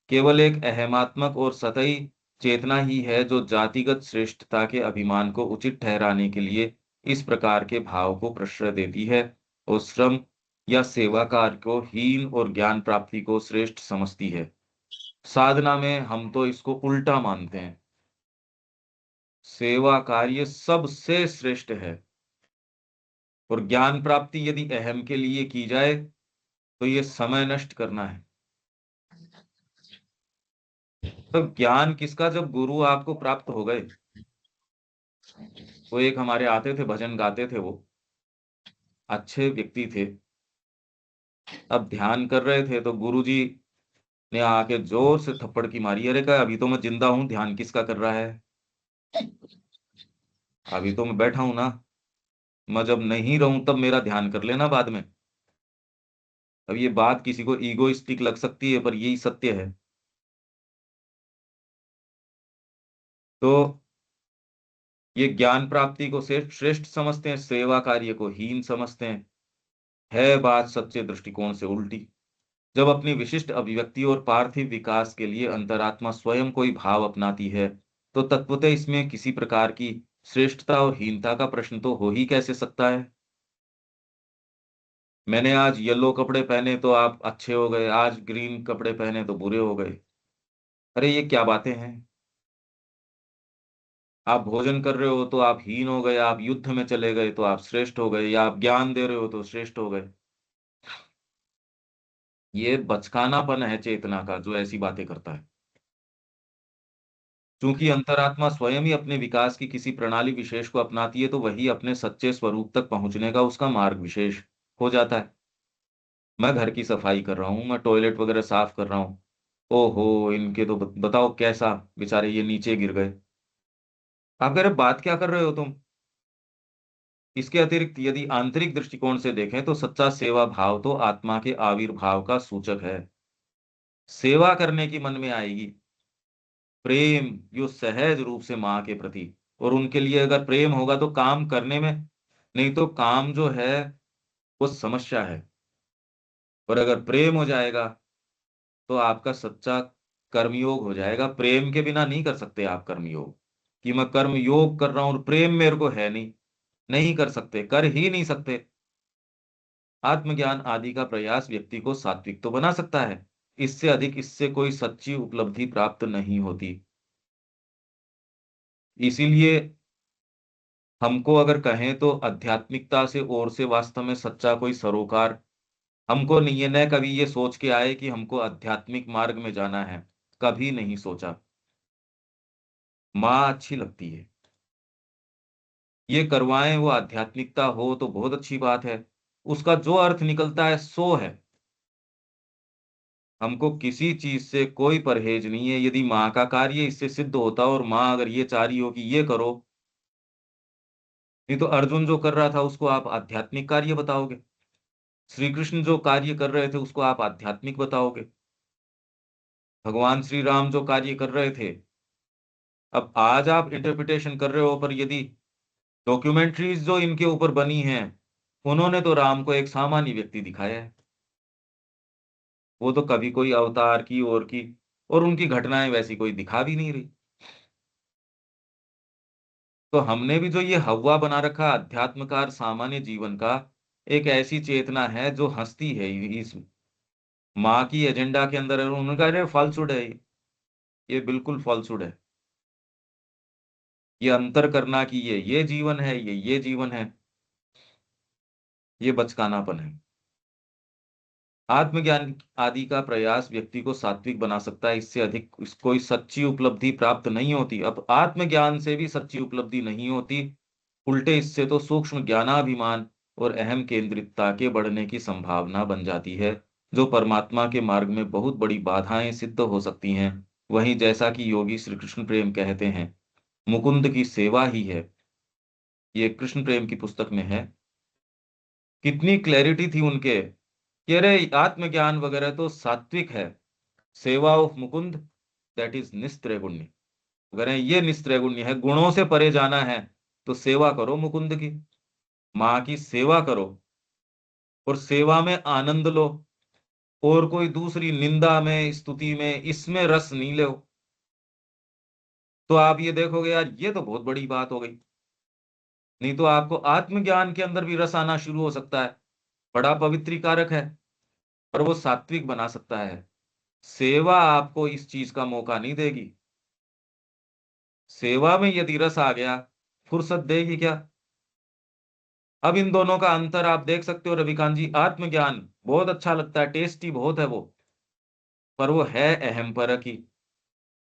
केवल एक अहमात्मक और सतही चेतना ही है जो जातिगत श्रेष्ठता के अभिमान को उचित ठहराने के लिए इस प्रकार के भाव को प्रश्रय देती है, और श्रम या सेवा कार्य को हीन और ज्ञान प्राप्ति को श्रेष्ठ समझती है। साधना में हम तो इसको उल्टा मानते हैं, सेवा कार्य सबसे श्रेष्ठ है, और ज्ञान प्राप्ति यदि अहम के लिए की जाए तो ये समय नष्ट करना है। तो ज्ञान किसका, जब गुरु आपको प्राप्त हो गए। वो एक हमारे आते थे, भजन गाते थे, वो अच्छे व्यक्ति थे। अब ध्यान कर रहे थे तो गुरुजी ने आके जोर से थप्पड़ की मारी, अरे कहा अभी तो मैं जिंदा हूं, ध्यान किसका कर रहा है, अभी तो मैं बैठा हूं ना, मैं जब नहीं रहूं तब मेरा ध्यान कर लेना बाद में। अब ये बात किसी को ईगोइस्टिक लग सकती है, पर यही सत्य है। तो ये ज्ञान प्राप्ति को श्रेष्ठ श्रेष्ठ समझते हैं, सेवा कार्य को हीन समझते हैं। है बात सच्चे दृष्टिकोण से उल्टी। जब अपनी विशिष्ट अभिव्यक्ति और पार्थिव विकास के लिए अंतरात्मा स्वयं कोई भाव अपनाती है, तो तत्वतः इसमें किसी प्रकार की श्रेष्ठता और हीनता का प्रश्न तो हो ही कैसे सकता है। मैंने आज येलो कपड़े पहने तो आप अच्छे हो गए, आज ग्रीन कपड़े पहने तो बुरे हो गए। अरे ये क्या बातें हैं। आप भोजन कर रहे हो तो आप हीन हो गए, आप युद्ध में चले गए तो आप श्रेष्ठ हो गए, या आप ज्ञान दे रहे हो तो श्रेष्ठ हो गए। ये बचकानापन है चेतना का जो ऐसी बातें करता है। चूंकि अंतरात्मा स्वयं ही अपने विकास की किसी प्रणाली विशेष को अपनाती है, तो वही अपने सच्चे स्वरूप तक पहुंचने का उसका मार्ग विशेष हो जाता है। मैं घर की सफाई कर रहा हूँ, मैं टॉयलेट वगैरह साफ कर रहा हूँ, ओहो इनके तो बताओ कैसा, बेचारे ये नीचे गिर गए। आप कह रहे बात क्या कर रहे हो तुम। इसके अतिरिक्त यदि आंतरिक दृष्टिकोण से देखें तो सच्चा सेवा भाव तो आत्मा के आविर्भाव का सूचक है। सेवा करने की मन में आएगी, प्रेम जो सहज रूप से माँ के प्रति, और उनके लिए अगर प्रेम होगा तो काम करने में, नहीं तो काम जो है वो समस्या है। और अगर प्रेम हो जाएगा तो आपका सच्चा कर्मयोग हो जाएगा। प्रेम के बिना नहीं कर सकते आप कर्मयोग, कि मैं कर्म योग कर रहा हूं और प्रेम मेरे को है नहीं, नहीं कर सकते, कर ही नहीं सकते। आत्मज्ञान आदि का प्रयास व्यक्ति को सात्विक तो बना सकता है, इससे अधिक इससे कोई सच्ची उपलब्धि प्राप्त नहीं होती। इसीलिए हमको अगर कहें तो आध्यात्मिकता से और से वास्तव में सच्चा कोई सरोकार हमको नहीं है। न कभी ये सोच के आए कि हमको आध्यात्मिक मार्ग में जाना है, कभी नहीं सोचा। माँ अच्छी लगती है, ये करवाएं, वो आध्यात्मिकता हो तो बहुत अच्छी बात है। उसका जो अर्थ निकलता है सो है। हमको किसी चीज से कोई परहेज नहीं है। यदि माँ का कार्य इससे सिद्ध होता और माँ अगर ये चाह रही हो कि ये करो, नहीं तो अर्जुन जो कर रहा था उसको आप आध्यात्मिक कार्य बताओगे, श्री कृष्ण जो कार्य कर रहे थे उसको आप आध्यात्मिक बताओगे, भगवान श्री राम जो कार्य कर रहे थे। अब आज आप इंटरप्रिटेशन कर रहे हो, पर यदि डॉक्यूमेंट्रीज जो इनके ऊपर बनी हैं, उन्होंने तो राम को एक सामान्य व्यक्ति दिखाया है। वो तो कभी कोई अवतार की और उनकी घटनाएं वैसी कोई दिखा भी नहीं रही। तो हमने भी जो ये हवा बना रखा अध्यात्मकार सामान्य जीवन का, एक ऐसी चेतना है जो हंसती है इस माँ की एजेंडा के अंदर है, उन्होंने कहा अरे फॉल्सहुड है ये बिल्कुल फॉल्सहुड है। ये अंतर करना कि ये जीवन है, ये जीवन है, ये बचकानापन है। आत्मज्ञान आदि का प्रयास व्यक्ति को सात्विक बना सकता है, इससे अधिक कोई सच्ची उपलब्धि प्राप्त नहीं होती। अब आत्मज्ञान से भी सच्ची उपलब्धि नहीं होती, उल्टे इससे तो सूक्ष्म ज्ञानाभिमान और अहम केंद्रितता के बढ़ने की संभावना बन जाती है, जो परमात्मा के मार्ग में बहुत बड़ी बाधाएं सिद्ध हो सकती हैं। वहीं जैसा कि योगी श्री कृष्ण प्रेम कहते हैं, मुकुंद की सेवा ही है। ये कृष्ण प्रेम की पुस्तक में है। कितनी क्लैरिटी थी उनके कि अरे आत्मज्ञान वगैरह तो सात्विक है, सेवा ऑफ मुकुंद दैट इज निस्त्रैगुण्य। अगर ये निस्त्रैगुण्य है, गुणों से परे जाना है, तो सेवा करो मुकुंद की, माँ की सेवा करो और सेवा में आनंद लो, और कोई दूसरी निंदा में, स्तुति में, इसमें रस नहीं लो। तो आप ये देखोगे यार ये तो बहुत बड़ी बात हो गई। नहीं तो आपको आत्मज्ञान के अंदर भी रस आना शुरू हो सकता है, बड़ा पवित्रीकारक है, और वो सात्विक बना सकता है। सेवा आपको इस चीज का मौका नहीं देगी। सेवा में यदि रस आ गया, फुर्सत देगी क्या? अब इन दोनों का अंतर आप देख सकते हो रविकांत जी। आत्मज्ञान बहुत अच्छा लगता है, टेस्टी बहुत है वो, पर वो है अहम परक ही।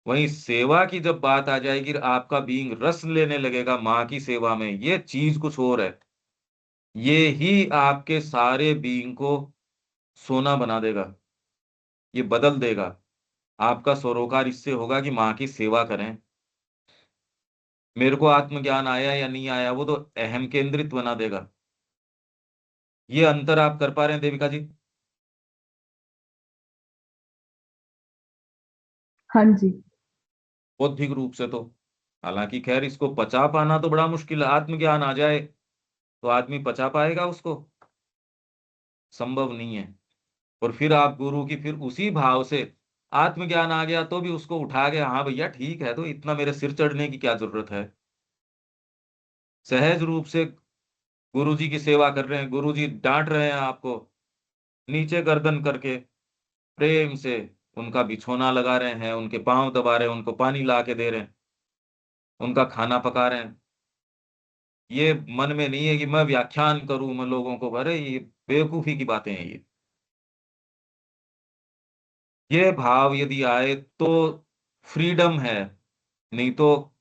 वहीं सेवा की जब बात आ जाएगी, आपका बीइंग रस लेने लगेगा माँ की सेवा में, ये चीज कुछ और है। ये ही आपके सारे बीइंग को सोना बना देगा, ये बदल देगा। आपका सरोकार इससे होगा कि माँ की सेवा करें। मेरे को आत्मज्ञान आया या नहीं आया, वो तो अहम केंद्रित बना देगा। ये अंतर आप कर पा रहे हैं देविका जी? हाँ जी। बौद्धिक रूप से तो, हालांकि खैर इसको पचा पाना तो बड़ा मुश्किल है। आत्मज्ञान आ जाए तो आदमी पचा पाएगा उसको? संभव नहीं है। और फिर आप गुरु की फिर उसी भाव से, आत्मज्ञान आ गया तो भी उसको उठा के, हाँ भैया ठीक है, तो इतना मेरे सिर चढ़ने की क्या जरूरत है। सहज रूप से गुरु जी की सेवा कर रहे हैं, गुरु जी डांट रहे हैं आपको, नीचे गर्दन करके प्रेम से उनका बिछोना लगा रहे हैं, उनके पांव दबा रहे हैं, उनको पानी ला के दे रहे हैं, उनका खाना पका रहे हैं। ये मन में नहीं है कि मैं व्याख्यान करूं, मैं लोगों को, अरे ये बेवकूफी की बातें हैं ये। ये भाव यदि आए तो फ्रीडम है, नहीं तो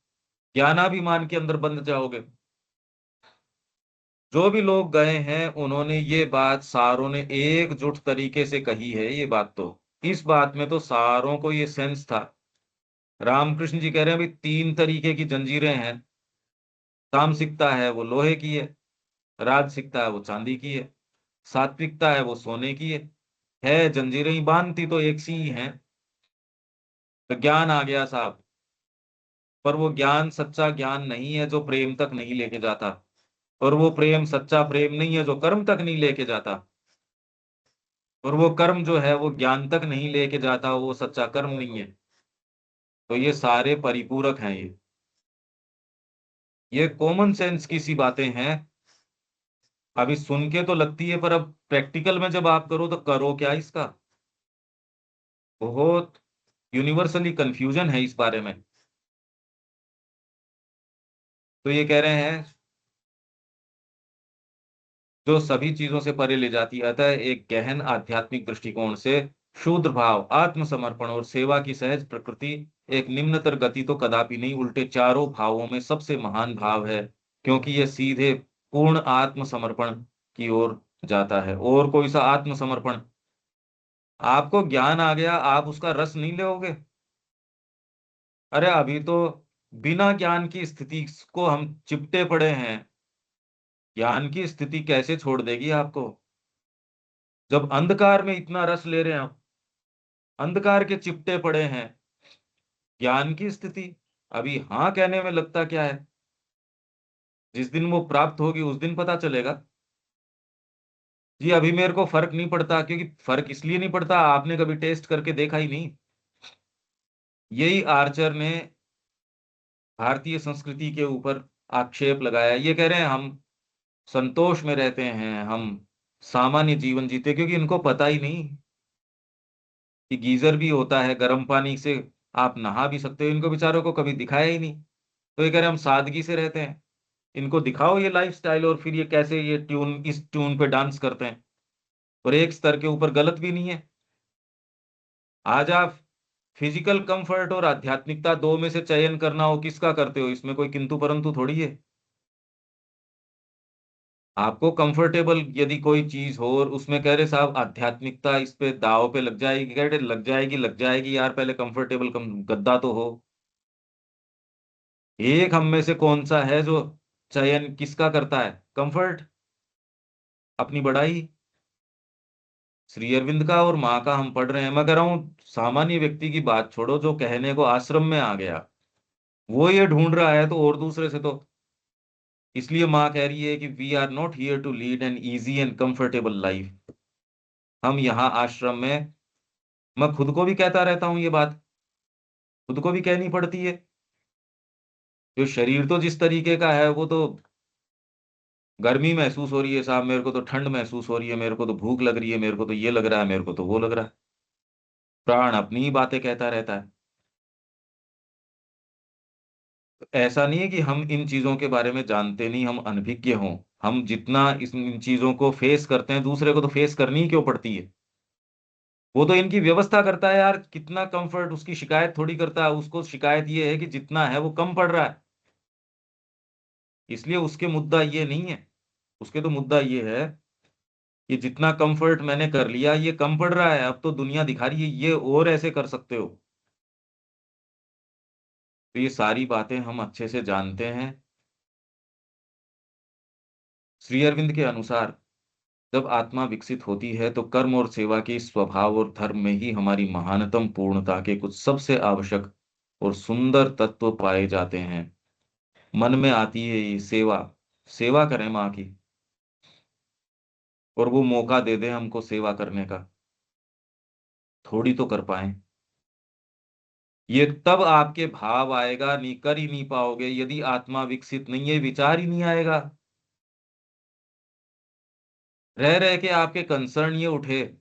ज्ञानाभिमान के अंदर बंध जाओगे। जो भी लोग गए हैं उन्होंने ये बात सारों ने एकजुट तरीके से कही है। ये बात तो, इस बात में तो सारों को ये सेंस था। रामकृष्ण जी कह रहे हैं भाई 3 तरीके की जंजीरें हैं, तामसिकता है वो लोहे की है, राजसिकता है वो चांदी की है, सात्विकता है वो सोने की है जंजीरें ही बांधती तो एक सी ही हैं। तो ज्ञान आ गया साहब, पर वो ज्ञान सच्चा ज्ञान नहीं है जो प्रेम तक नहीं लेके जाता, और वो प्रेम सच्चा प्रेम नहीं है जो कर्म तक नहीं लेके जाता, और वो कर्म जो है वो ज्ञान तक नहीं लेके जाता, वो सच्चा कर्म नहीं है। तो ये सारे परिपूरक हैं। ये कॉमन सेंस की सी बातें हैं। अभी सुन के तो लगती है, पर अब प्रैक्टिकल में जब आप करो तो करो क्या इसका? बहुत यूनिवर्सली कंफ्यूजन है इस बारे में। तो ये कह रहे हैं जो सभी चीजों से परे ले जाती है। अतः एक गहन आध्यात्मिक दृष्टिकोण से शूद्र भाव, आत्मसमर्पण और सेवा की सहज प्रकृति एक निम्नतर गति तो कदापि नहीं, उल्टे चारों भावों में सबसे महान भाव है, क्योंकि यह सीधे पूर्ण आत्मसमर्पण की ओर जाता है। और कोई सा आत्मसमर्पण, आपको ज्ञान आ गया, आप उसका रस नहीं लोगे? अरे अभी तो बिना ज्ञान की स्थिति को हम चिपटे पड़े हैं, ज्ञान की स्थिति कैसे छोड़ देगी आपको? जब अंधकार में इतना रस ले रहे हैं, अंधकार के चिपटे पड़े हैं, ज्ञान की स्थिति अभी हाँ कहने में लगता क्या है? जिस दिन वो प्राप्त होगी उस दिन पता चलेगा। जी अभी मेरे को फर्क नहीं पड़ता, क्योंकि फर्क इसलिए नहीं पड़ता, आपने कभी टेस्ट करके देखा ही नहीं। यही आर्चर ने भारतीय संस्कृति के ऊपर आक्षेप लगाया। ये कह रहे हैं हम संतोष में रहते हैं, हम सामान्य जीवन जीते, क्योंकि इनको पता ही नहीं कि गीजर भी होता है, गर्म पानी से आप नहा भी सकते हो। इनको बेचारों को कभी दिखाया ही नहीं। तो ये कह रहे हम सादगी से रहते हैं, इनको दिखाओ ये लाइफस्टाइल, और फिर ये कैसे ये ट्यून, इस ट्यून पे डांस करते हैं। और एक स्तर के ऊपर गलत भी नहीं है। आज आप फिजिकल कंफर्ट और आध्यात्मिकता दो में से चयन करना हो, किसका करते हो? इसमें कोई किंतु परंतु थोड़ी है। आपको कंफर्टेबल यदि कोई चीज हो और उसमें कह रहे साहब आध्यात्मिकता इस पे दाव पे लग जाएगी, कह रहे लग जाएगी लग जाएगी यार, पहले कंफर्टेबल गद्दा तो हो। एक हम में से कौन सा है जो चयन किसका करता है? कंफर्ट, अपनी बड़ाई। श्री अरविंद का और माँ का हम पढ़ रहे हैं। मैं कह रहा हूं सामान्य व्यक्ति की बात छोड़ो, जो कहने को आश्रम में आ गया वो ये ढूंढ रहा है, तो और दूसरे से तो। इसलिए माँ कह रही है कि we are not here to lead an easy and comfortable life. हम यहाँ आश्रम में, मैं खुद को भी कहता रहता हूँ ये बात, खुद को भी कहनी पड़ती है। जो शरीर तो जिस तरीके का है, वो तो गर्मी महसूस हो रही है साहब, मेरे को तो ठंड महसूस हो रही है, मेरे को तो भूख लग रही है, मेरे को तो ये लग रहा है, मेरे को तो वो लग रहा है। प्राण अपनी ही बातें कहता रहता है। तो ऐसा नहीं है कि हम इन चीजों के बारे में जानते नहीं, हम अनभिज्ञ हों। हम जितना इन चीजों को फेस करते हैं, दूसरे को तो फेस करनी ही क्यों पड़ती है? वो तो इनकी व्यवस्था करता है यार, कितना कंफर्ट, उसकी शिकायत थोड़ी करता है। उसको शिकायत ये है कि जितना है वो कम पड़ रहा है। इसलिए उसके मुद्दा ये नहीं है। उसके तो मुद्दा ये है कि जितना कंफर्ट मैंने कर लिया ये कम पड़ रहा है, अब तो दुनिया दिखा रही है ये और ऐसे कर सकते हो। तो ये सारी बातें हम अच्छे से जानते हैं। श्री अरविंद के अनुसार जब आत्मा विकसित होती है तो कर्म और सेवा के स्वभाव और धर्म में ही हमारी महानतम पूर्णता के कुछ सबसे आवश्यक और सुंदर तत्व पाए जाते हैं। मन में आती है ये सेवा, सेवा करें माँ की, और वो मौका दे दे हमको सेवा करने का, थोड़ी तो कर पाए। ये तब आपके भाव आएगा, नहीं कर ही नहीं पाओगे यदि आत्मा विकसित नहीं है, विचार ही नहीं आएगा। रह रह के आपके कंसर्न ये उठे।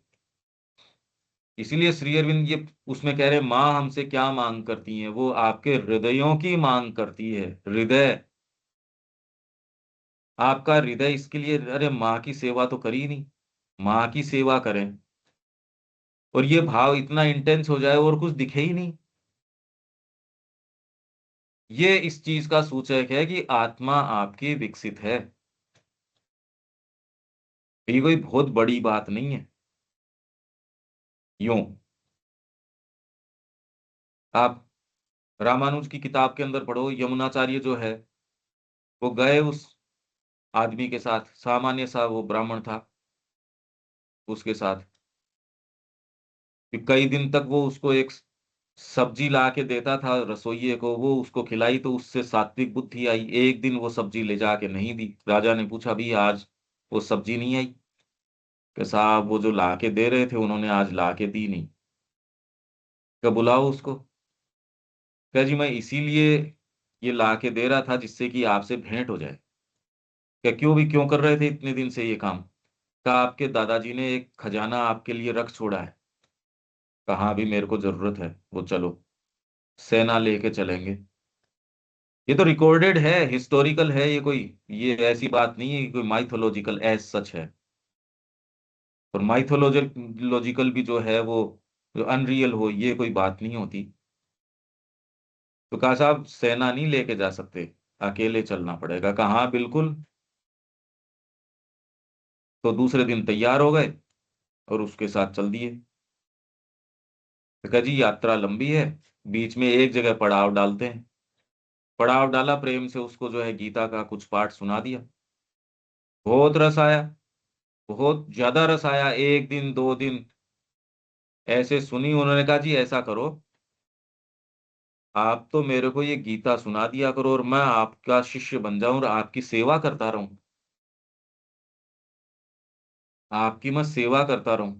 इसीलिए श्री अरविंद ये उसमें कह रहे माँ हमसे क्या मांग करती है, वो आपके हृदयों की मांग करती है। हृदय, आपका हृदय इसके लिए, अरे माँ की सेवा तो करी नहीं, माँ की सेवा करें। और ये भाव इतना इंटेंस हो जाए और कुछ दिखे ही नहीं, ये इस चीज का सूचक है कि आत्मा आपकी विकसित है। ये कोई बहुत बड़ी बात नहीं है। यूं आप रामानुज की किताब के अंदर पढ़ो, यमुनाचार्य जो है वो गए उस आदमी के साथ, सामान्य सा वो ब्राह्मण था, उसके साथ कि कई दिन तक वो उसको एक सब्जी ला के देता था रसोइये को, वो उसको खिलाई तो उससे सात्विक बुद्धि आई। एक दिन वो सब्जी ले जाके नहीं दी। राजा ने पूछा भी आज वो सब्जी नहीं आई? कि साहब वो जो ला के दे रहे थे उन्होंने आज ला के दी नहीं। क्या बुलाओ उसको? क्या जी मैं इसीलिए ये ला के दे रहा था जिससे कि आपसे भेंट हो जाए। क्या क्यों भी क्यों कर रहे थे इतने दिन से ये काम? क्या आपके दादाजी ने एक खजाना आपके लिए रख छोड़ा है? कहाँ भी मेरे को जरूरत है, वो चलो सेना लेके चलेंगे। ये तो रिकॉर्डेड है, हिस्टोरिकल है, ये कोई ये ऐसी बात नहीं है कि कोई माइथोलॉजिकल एज सच है। और माइथोलॉजिकल भी जो है वो जो अनरियल हो, ये कोई बात नहीं होती। तो कहा साहब सेना नहीं लेके जा सकते, अकेले चलना पड़ेगा। कहा बिल्कुल। तो दूसरे दिन तैयार हो गए और उसके साथ चल दिए। तो कहा जी यात्रा लंबी है, बीच में एक जगह पड़ाव डालते हैं। पड़ाव डाला, प्रेम से उसको जो है गीता का कुछ पाठ सुना दिया। बहुत रस आया, बहुत ज्यादा रस आया। एक दिन दो दिन ऐसे सुनी। उन्होंने कहा जी ऐसा करो, आप तो मेरे को ये गीता सुना दिया करो और मैं आपका शिष्य बन जाऊं और आपकी सेवा करता रहूं, आपकी मैं सेवा करता रहूं।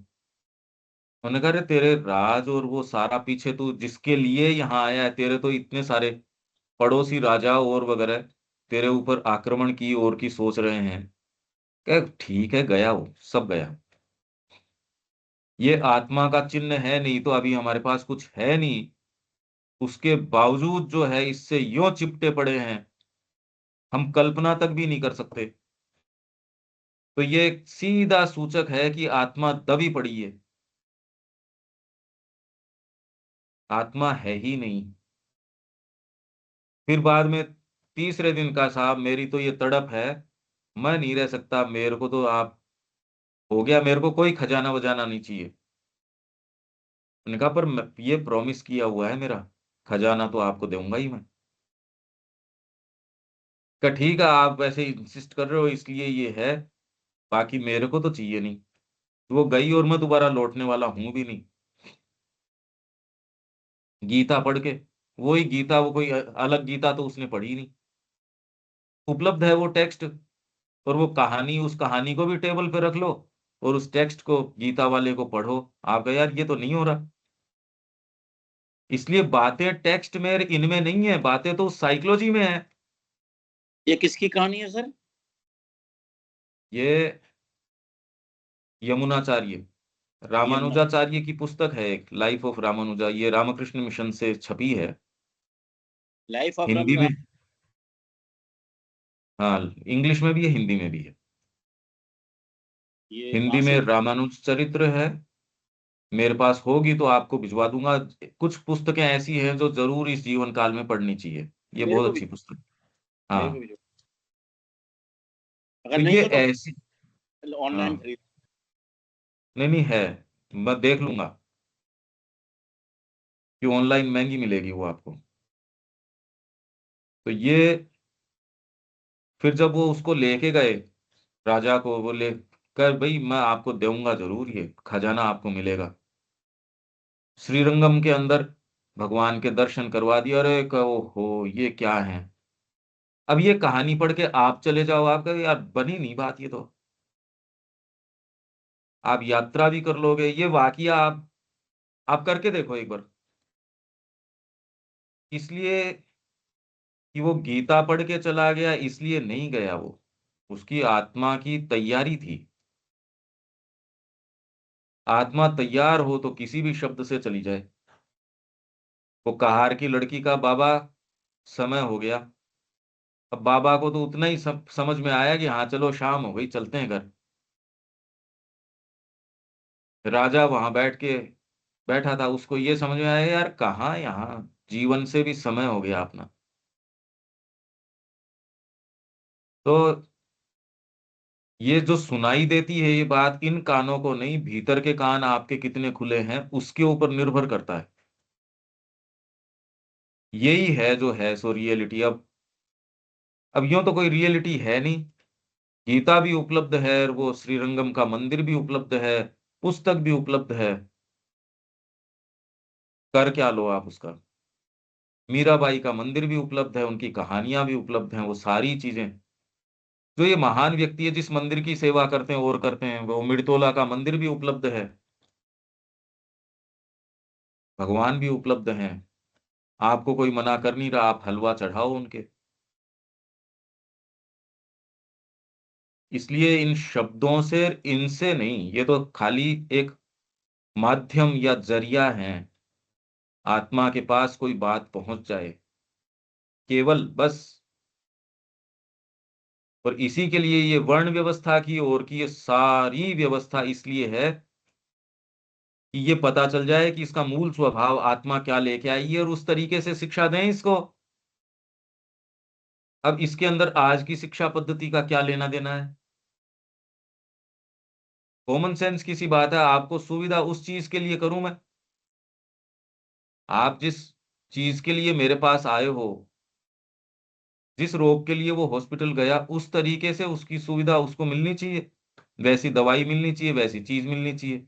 उन्होंने कहा अरे तेरे राज और वो सारा पीछे तू जिसके लिए यहाँ आया है, तेरे तो इतने सारे पड़ोसी राजा और वगैरह तेरे ऊपर आक्रमण की और की सोच रहे हैं। कह ठीक है, गया वो सब गया। ये आत्मा का चिन्ह है नहीं, तो अभी हमारे पास कुछ है नहीं, उसके बावजूद जो है इससे यों चिपटे पड़े हैं, हम कल्पना तक भी नहीं कर सकते। तो ये एक सीधा सूचक है कि आत्मा दबी पड़ी है, आत्मा है ही नहीं। फिर बाद में तीसरे दिन का, साहब मेरी तो ये तड़प है, मैं नहीं रह सकता, मेरे को तो आप, हो गया, मेरे को कोई खजाना वजाना नहीं चाहिए। उन्होंने कहा पर ये प्रॉमिस किया हुआ है मेरा, खजाना तो आपको दूंगा ही मैं। कहा ठीक है, आप वैसे इंसिस्ट कर रहे हो इसलिए ये है, बाकी मेरे को तो चाहिए नहीं। तो वो गई और मैं दोबारा लौटने वाला हूं भी नहीं। गीता पढ़ के, वही गीता, वो कोई अलग गीता तो उसने पढ़ी नहीं, उपलब्ध है वो टेक्स्ट, और वो कहानी, उस कहानी को भी टेबल पे रख लो और उस टेक्स्ट को गीता वाले को पढ़ो। आप कहे यार ये तो नहीं हो रहा। इसलिए बातें टेक्स्ट में, इनमें नहीं है, बातें तो साइकोलॉजी में है। ये किसकी कहानी है सर? ये यमुनाचार्य, यमुना। रामानुजाचार्य की पुस्तक है एक, लाइफ ऑफ रामानुजा, ये रामकृष्ण मिशन से छपी है। Life of Hindi Ram. में, हाँ, इंग्लिश में भी है, हिंदी में भी है। ये हिंदी कहाँ में से? रामानुज चरित्र है, मेरे पास होगी तो आपको भिजवा दूंगा। कुछ पुस्तकें ऐसी हैं जो जरूर इस जीवन काल में पढ़नी चाहिए, ये मेरे बहुत को भी, अच्छी पुस्तक। मेरे को हाँ, भी जो, अगर तो नहीं ये हो तो ऐसी, ऑनलाइन हाँ, खरीद। नहीं नहीं है, मैं देख लूंगा कि ऑनलाइन महंगी मिलेगी वो आपको। तो ये, फिर जब वो उसको लेके गए, राजा को बोले, कर भाई मैं आपको दूंगा जरूर, ये खजाना आपको मिलेगा। श्रीरंगम के अंदर भगवान के दर्शन करवा दिया, अरे कहो हो ये क्या है। अब ये कहानी पढ़ के आप चले जाओ, आप कहे यार बनी नहीं बात ये तो, आप यात्रा भी कर लोगे, ये वाकया आप करके देखो एक बार। इसलिए कि वो गीता पढ़ के चला गया इसलिए नहीं गया वो, उसकी आत्मा की तैयारी थी। आत्मा तैयार हो तो किसी भी शब्द से चली जाए। वो कहार की लड़की का, बाबा समय हो गया। अब बाबा को तो उतना ही समझ में आया कि हाँ चलो शाम हो गई, चलते हैं घर। राजा वहां बैठा था, उसको ये समझ में आया यार कहाँ, यहाँ जीवन से भी समय हो गया अपना। तो ये जो सुनाई देती है ये बात, इन कानों को नहीं, भीतर के कान आपके कितने खुले हैं उसके ऊपर निर्भर करता है। यही है जो है सो रियलिटी। अब यूं तो कोई रियलिटी है नहीं। गीता भी उपलब्ध है, वो श्रीरंगम का मंदिर भी उपलब्ध है, पुस्तक भी उपलब्ध है, कर क्या लो आप उसका। मीराबाई का मंदिर भी उपलब्ध है, उनकी कहानियां भी उपलब्ध हैं, वो सारी चीजें, जो ये महान व्यक्ति है जिस मंदिर की सेवा करते हैं और करते हैं, वो मिर्तोला का मंदिर भी उपलब्ध है, भगवान भी उपलब्ध हैं। आपको कोई मना कर नहीं रहा, आप हलवा चढ़ाओ उनके। इसलिए इन शब्दों से, इनसे नहीं, ये तो खाली एक माध्यम या जरिया है, आत्मा के पास कोई बात पहुंच जाए, केवल बस। और इसी के लिए ये वर्ण व्यवस्था की और की ये सारी व्यवस्था इसलिए है कि ये पता चल जाए कि इसका मूल स्वभाव आत्मा क्या लेके आई है और उस तरीके से शिक्षा दें इसको। अब इसके अंदर आज की शिक्षा पद्धति का क्या लेना देना है। कॉमन सेंस की सी बात है, आपको सुविधा उस चीज के लिए करूं मैं, आप जिस चीज के लिए मेरे पास आए हो, जिस रोग के लिए वो हॉस्पिटल गया, उस तरीके से उसकी सुविधा उसको मिलनी चाहिए, वैसी दवाई मिलनी चाहिए, वैसी चीज मिलनी चाहिए।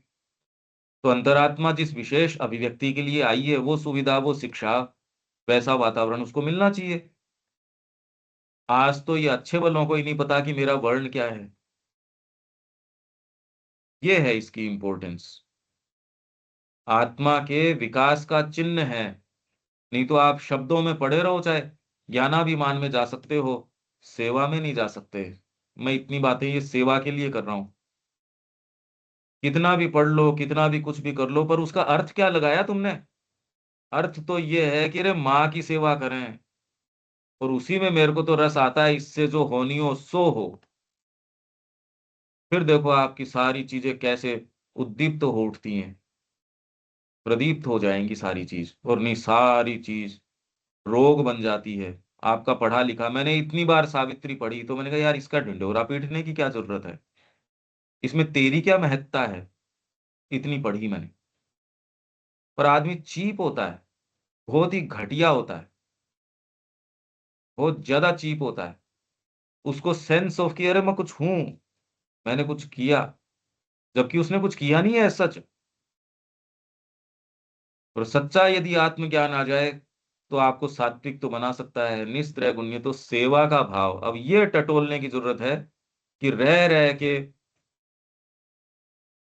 तो अंतरात्मा जिस विशेष अभिव्यक्ति के लिए आई है, वो सुविधा, वो शिक्षा, वैसा वातावरण उसको मिलना चाहिए। आज तो ये अच्छे वालों को ही नहीं पता कि मेरा वर्ण क्या है। ये है इसकी इंपॉर्टेंस, आत्मा के विकास का चिन्ह है। नहीं तो आप शब्दों में पढ़े रहो, चाहे ज्ञानाभिमान में जा सकते हो, सेवा में नहीं जा सकते। मैं इतनी बातें ये सेवा के लिए कर रहा हूं। कितना भी पढ़ लो, कितना भी कुछ भी कर लो, पर उसका अर्थ क्या लगाया तुमने? अर्थ तो ये है कि अरे माँ की सेवा करें, और उसी में मेरे को तो रस आता है, इससे जो होनी हो सो हो। फिर देखो आपकी सारी चीजें कैसे उद्दीप्त हो उठती हैं, प्रदीप्त हो जाएंगी सारी चीज, और नहीं सारी चीज रोग बन जाती है। आपका पढ़ा लिखा, मैंने इतनी बार सावित्री पढ़ी तो मैंने कहा यार इसका ढिंढोरा पीटने की क्या जरूरत है, इसमें तेरी क्या महत्ता है, इतनी पढ़ी मैंने। पर आदमी चीप होता है, बहुत ही घटिया होता है, बहुत ज्यादा चीप होता है। उसको सेंस ऑफ कि अरे मैं कुछ हूं, मैंने कुछ किया, जबकि उसने कुछ किया नहीं है सच। और सच्चा यदि आत्मज्ञान आ जाए तो आपको सात्विक तो बना सकता है, निस्त्रय गुण्य तो सेवा का भाव। अब ये टटोलने की जरूरत है कि रह रह के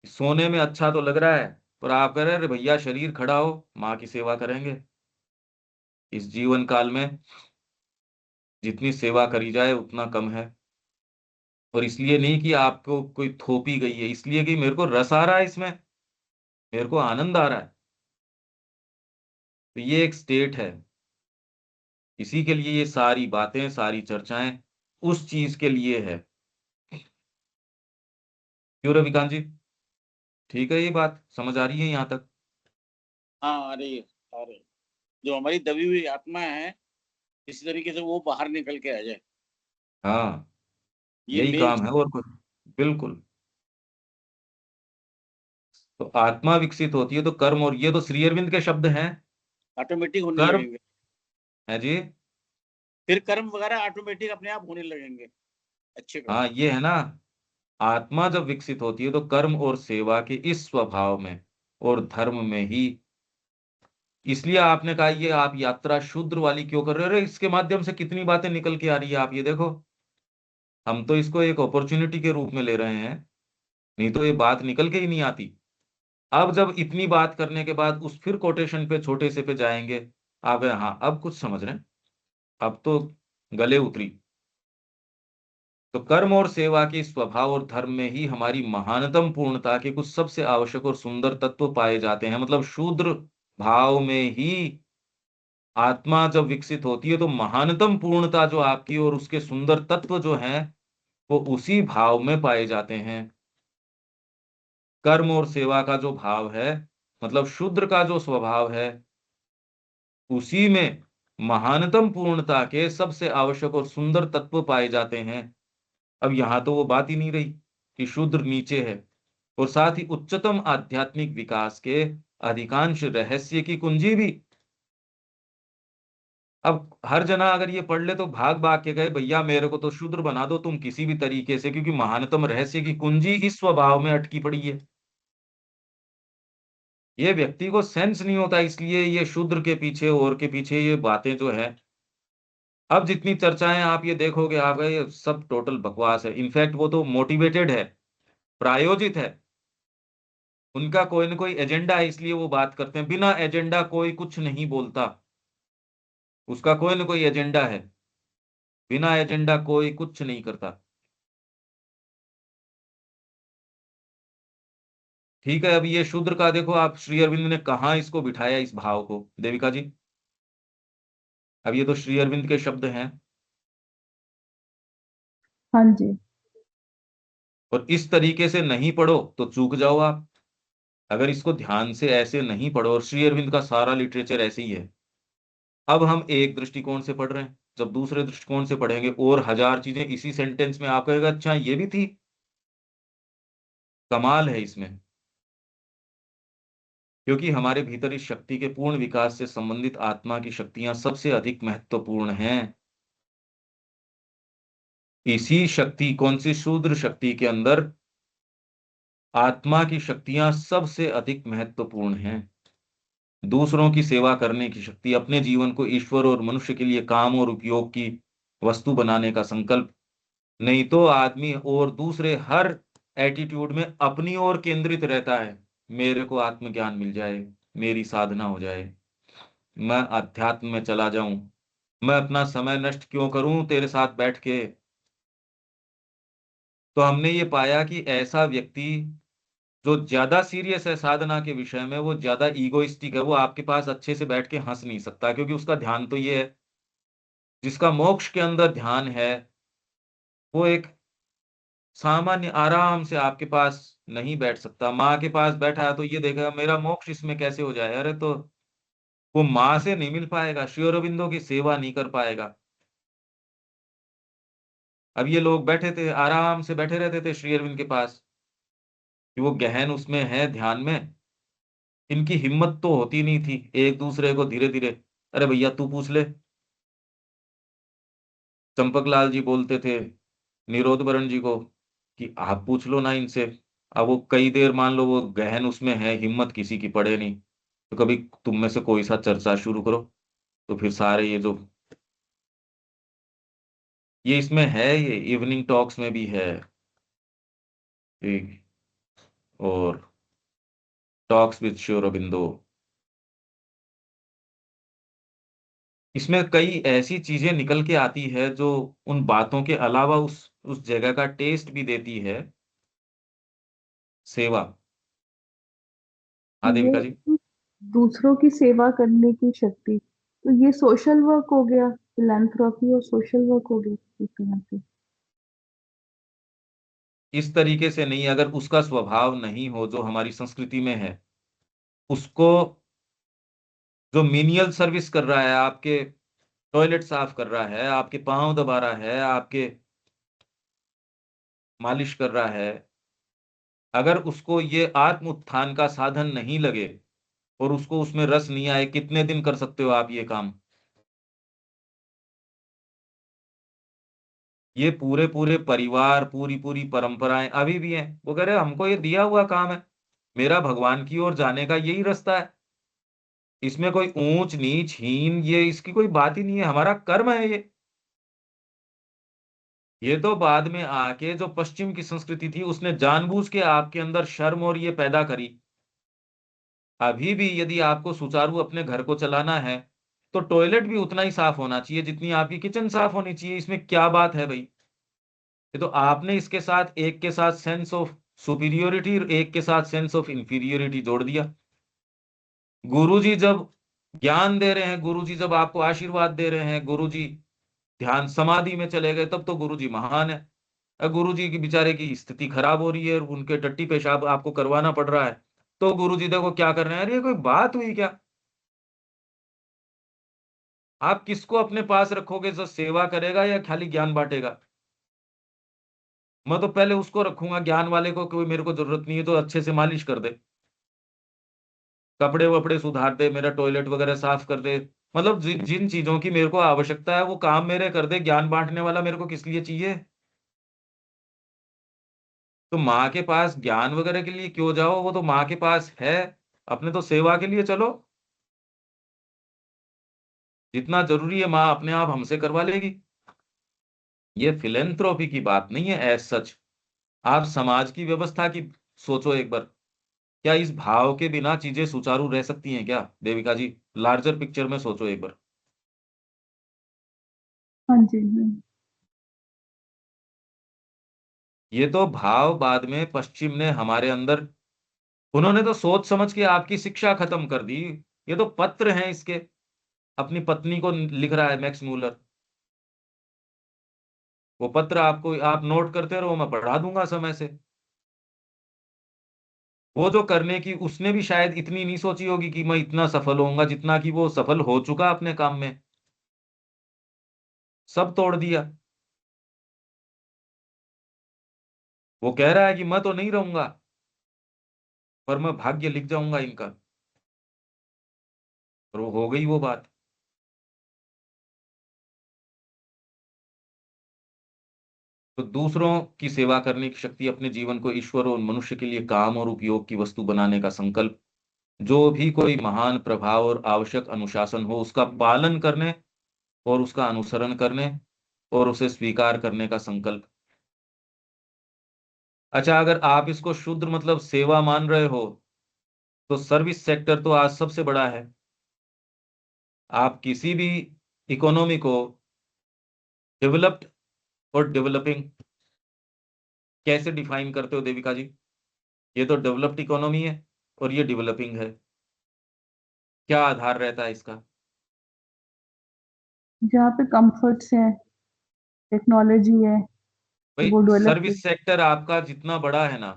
सोने में अच्छा तो लग रहा है, पर आप कह रहे हैं, अरे भैया शरीर खड़ा हो, माँ की सेवा करेंगे। इस जीवन काल में जितनी सेवा करी जाए उतना कम है। और इसलिए नहीं कि आपको कोई थोपी गई है, इसलिए कि मेरे को रस आ रहा है इसमें, मेरे को आनंद आ रहा है। तो ये एक स्टेट है, इसी के लिए ये सारी बातें, सारी चर्चाएं उस चीज के लिए है। क्यों रविकांत जी, ठीक है, ये बात समझ आ रही है यहाँ तक? हाँ, आ रही। जो हमारी दबी हुई आत्मा है, इसी तरीके से वो बाहर निकल के आ जाए, हाँ, ये यही मेन। काम है और कुछ। बिल्कुल। तो आत्मा विकसित होती है तो कर्म, और ये तो श्री अरविंद के शब्द हैं। ऑटोमेटिक होने कर्म लगेंगे, है जी। फिर कर्म वगैरह ऑटोमेटिक अपने आप होने लगेंगे, अच्छे कर्म। हाँ, ये है ना, आत्मा जब विकसित होती है तो कर्म और सेवा के इस स्वभाव में और धर्म में ही। इसलिए आपने कहा ये आप यात्रा शूद्र वाली क्यों कर रहे हो? अरे इसके माध्यम से कितनी बातें निकल के आ रही है, आप ये देखो। हम तो इसको एक अपॉर्चुनिटी के रूप में ले रहे हैं, नहीं तो ये बात निकल के ही नहीं आती। अब जब इतनी बात करने के बाद उस फिर कोटेशन पे छोटे से पे जाएंगे, आप हाँ अब कुछ समझ रहे हैं, अब तो गले उतरी। तो कर्म और सेवा के स्वभाव और धर्म में ही हमारी महानतम पूर्णता के कुछ सबसे आवश्यक और सुंदर तत्व पाए जाते हैं। मतलब शूद्र भाव में ही आत्मा जब विकसित होती है तो महानतम पूर्णता जो आपकी और उसके सुंदर तत्व जो हैं वो उसी भाव में पाए जाते हैं। कर्म और सेवा का जो भाव है, मतलब शूद्र का जो स्वभाव है, उसी में महानतम पूर्णता के सबसे आवश्यक और सुंदर तत्व पाए जाते हैं। अब यहां तो वो बात ही नहीं रही कि शूद्र नीचे है, और साथ ही उच्चतम आध्यात्मिक विकास के अधिकांश रहस्य की कुंजी भी। अब हर जना अगर ये पढ़ ले तो भाग भाग के गए, भैया मेरे को तो शूद्र बना दो तुम किसी भी तरीके से, क्योंकि महानतम रहस्य की कुंजी इस स्वभाव में अटकी पड़ी है। ये व्यक्ति को सेंस नहीं होता, इसलिए ये शूद्र के पीछे और के पीछे ये बातें जो है। अब जितनी चर्चाएं आप ये देखोगे, आप ये सब टोटल बकवास है। इनफैक्ट वो तो मोटिवेटेड है, प्रायोजित है, उनका कोई ना कोई एजेंडा है, इसलिए वो बात करते हैं। बिना एजेंडा कोई कुछ नहीं बोलता, उसका कोई ना कोई एजेंडा है, बिना एजेंडा कोई कुछ नहीं करता। ठीक है, अब ये शूद्र का देखो आप, श्री अरविंद ने कहा इसको बिठाया इस भाव को, देविका जी। अब ये तो श्री अरविंद के शब्द हैं, हाँ जी। और इस तरीके से नहीं पढ़ो तो चूक जाओ आप। अगर इसको ध्यान से ऐसे नहीं पढ़ो, और श्री अरविंद का सारा लिटरेचर ऐसे ही है। अब हम एक दृष्टिकोण से पढ़ रहे हैं, जब दूसरे दृष्टिकोण से पढ़ेंगे और हजार चीजें इसी सेंटेंस में, आप कहेगा अच्छा ये भी थी। कमाल है इसमें, क्योंकि हमारे भीतर इस शक्ति के पूर्ण विकास से संबंधित आत्मा की शक्तियां सबसे अधिक महत्वपूर्ण हैं। इसी शक्ति, कौन सी? शूद्र शक्ति के अंदर आत्मा की शक्तियां सबसे अधिक महत्वपूर्ण हैं। दूसरों की सेवा करने की शक्ति, अपने जीवन को ईश्वर और मनुष्य के लिए काम और उपयोग की वस्तु बनाने का संकल्प। नहीं तो आदमी और दूसरे हर एटीट्यूड में अपनी ओर केंद्रित रहता है। मेरे को आत्मज्ञान मिल जाए, मेरी साधना हो जाए, मैं अध्यात्म में चला जाऊं, मैं अपना समय नष्ट क्यों करूं तेरे साथ बैठ के। तो हमने ये पाया कि ऐसा व्यक्ति जो ज्यादा सीरियस है साधना के विषय में, वो ज्यादा ईगोइस्टिक है, वो आपके पास अच्छे से बैठ के हंस नहीं सकता, क्योंकि उसका ध्यान तो ये है। जिसका मोक्ष के अंदर ध्यान है, वो एक सामान्य आराम से आपके पास नहीं बैठ सकता। माँ के पास बैठा है तो ये देखेगा मेरा मोक्ष इसमें कैसे हो जाए, अरे तो वो माँ से नहीं मिल पाएगा, श्री अरविंदो की सेवा नहीं कर पाएगा। अब ये लोग बैठे थे, आराम से बैठे रहते थे श्री अरविंद के पास, कि वो गहन उसमें है ध्यान में। इनकी हिम्मत तो होती नहीं थी एक दूसरे को धीरे धीरे, अरे भैया तू पूछ ले। चंपक लाल जी बोलते थे निरोध बरन जी को कि आप पूछ लो ना इनसे। अब वो कई देर मान लो वो गहन उसमें है, हिम्मत किसी की पड़े नहीं, तो कभी तुम में से कोई सा चर्चा शुरू करो। तो फिर सारे ये जो ये इसमें है, ये इवनिंग टॉक्स में भी है, ठीक, और टॉक्स विद श्री अरबिंदो, इसमें कई ऐसी चीजें निकल के आती है जो उन बातों के अलावा उस जगह का टेस्ट भी देती है। सेवा। हाँ ये देविका जी। दूसरों की सेवा करने की शक्ति, तो ये सोशल वर्क हो गया, फिलैंथ्रोपी और सोशल वर्क हो गया इस तरह से। इस तरीके से नहीं, अगर उसका स्वभाव नहीं हो जो हमारी संस्कृति में है, उसको जो मेनियल सर्विस कर रहा है, आपके टॉयलेट साफ कर रहा है, आपके पांव दबा रहा है, आपके मालिश कर रहा है, अगर उसको ये आत्म उत्थान का साधन नहीं लगे और उसको उसमें रस नहीं आए, कितने दिन कर सकते हो आप ये काम? ये पूरे पूरे परिवार, पूरी पूरी परंपराएं अभी भी हैं। वो कह रहे हमको ये दिया हुआ काम है, मेरा भगवान की ओर जाने का यही रास्ता है, इसमें कोई ऊंच नीच हीन ये इसकी कोई बात ही नहीं है, हमारा कर्म है ये। ये तो बाद में आके जो पश्चिम की संस्कृति थी उसने जानबूझ के आपके अंदर शर्म और ये पैदा करी। अभी भी यदि आपको सुचारू अपने घर को चलाना है, तो टॉयलेट भी उतना ही साफ होना चाहिए जितनी आपकी किचन साफ होनी चाहिए। इसमें क्या बात है भाई? ये तो आपने इसके साथ एक के साथ सेंस ऑफ सुपीरियोरिटी और एक के साथ सेंस ऑफ इंफीरियोरिटी जोड़ दिया। गुरुजी जब ज्ञान दे रहे हैं, गुरुजी जब आपको आशीर्वाद दे रहे हैं, गुरुजी ध्यान समाधि में चले गए, तब तो गुरुजी महान है। गुरुजी की बेचारे की स्थिति खराब हो रही है और उनके टट्टी पेशाब आपको करवाना पड़ रहा है, तो गुरुजी देखो क्या कर रहे हैं। अरे ये कोई बात हुई क्या? आप किसको अपने पास रखोगे, जो सेवा करेगा या खाली ज्ञान बांटेगा? मैं तो पहले उसको रखूंगा ज्ञान वाले को, कोई मेरे को जरूरत नहीं है तो अच्छे से मालिश कर दे, कपड़े वपड़े सुधार दे, मेरा टॉयलेट वगैरह साफ कर दे, मतलब जिन चीजों की मेरे को आवश्यकता है वो काम मेरे कर दे। ज्ञान बांटने वाला मेरे को किस लिए चाहिए? तो माँ के पास ज्ञान वगैरह के लिए क्यों जाओ, वो तो माँ के पास है, अपने तो सेवा के लिए चलो। जितना जरूरी है माँ अपने आप हमसे करवा लेगी। ये फिलेंथ्रोपी की बात नहीं है एज सच। आप समाज की व्यवस्था की सोचो एक बार, क्या इस भाव के बिना चीजें सुचारू रह सकती हैं क्या देविका जी? लार्जर पिक्चर में सोचो एक बार। हाँ जी, हाँ। ये तो भाव बाद में पश्चिम ने हमारे अंदर, उन्होंने तो सोच समझ के आपकी शिक्षा खत्म कर दी। ये तो पत्र हैं इसके, अपनी पत्नी को लिख रहा है मैक्स मूलर। वो पत्र आपको आप नोट करते रहो, मैं पढ़ा दूंगा समय से। वो जो करने की उसने भी शायद इतनी नहीं सोची होगी कि मैं इतना सफल होऊंगा जितना कि वो सफल हो चुका अपने काम में, सब तोड़ दिया। वो कह रहा है कि मैं तो नहीं रहूंगा, पर मैं भाग्य लिख जाऊंगा इनका। और वो हो गई वो बात। तो दूसरों की सेवा करने की शक्ति, अपने जीवन को ईश्वर और मनुष्य के लिए काम और उपयोग की वस्तु बनाने का संकल्प, जो भी कोई महान प्रभाव और आवश्यक अनुशासन हो उसका पालन करने और उसका अनुसरण करने और उसे स्वीकार करने का संकल्प। अच्छा, अगर आप इसको शुद्ध मतलब सेवा मान रहे हो, तो सर्विस सेक्टर तो आज सबसे बड़ा है। आप किसी भी इकोनॉमी को डेवलप्ड और डेवलपिंग कैसे डिफाइन करते हो देविका जी? ये तो डेवलप्ड इकोनॉमी है और ये डेवलपिंग है। क्या आधार रहता है इसका? जहाँ पे कंफर्ट्स है, टेक्नोलॉजी है, भाई वो डेवलप। सर्विस सेक्टर आपका जितना बड़ा है ना,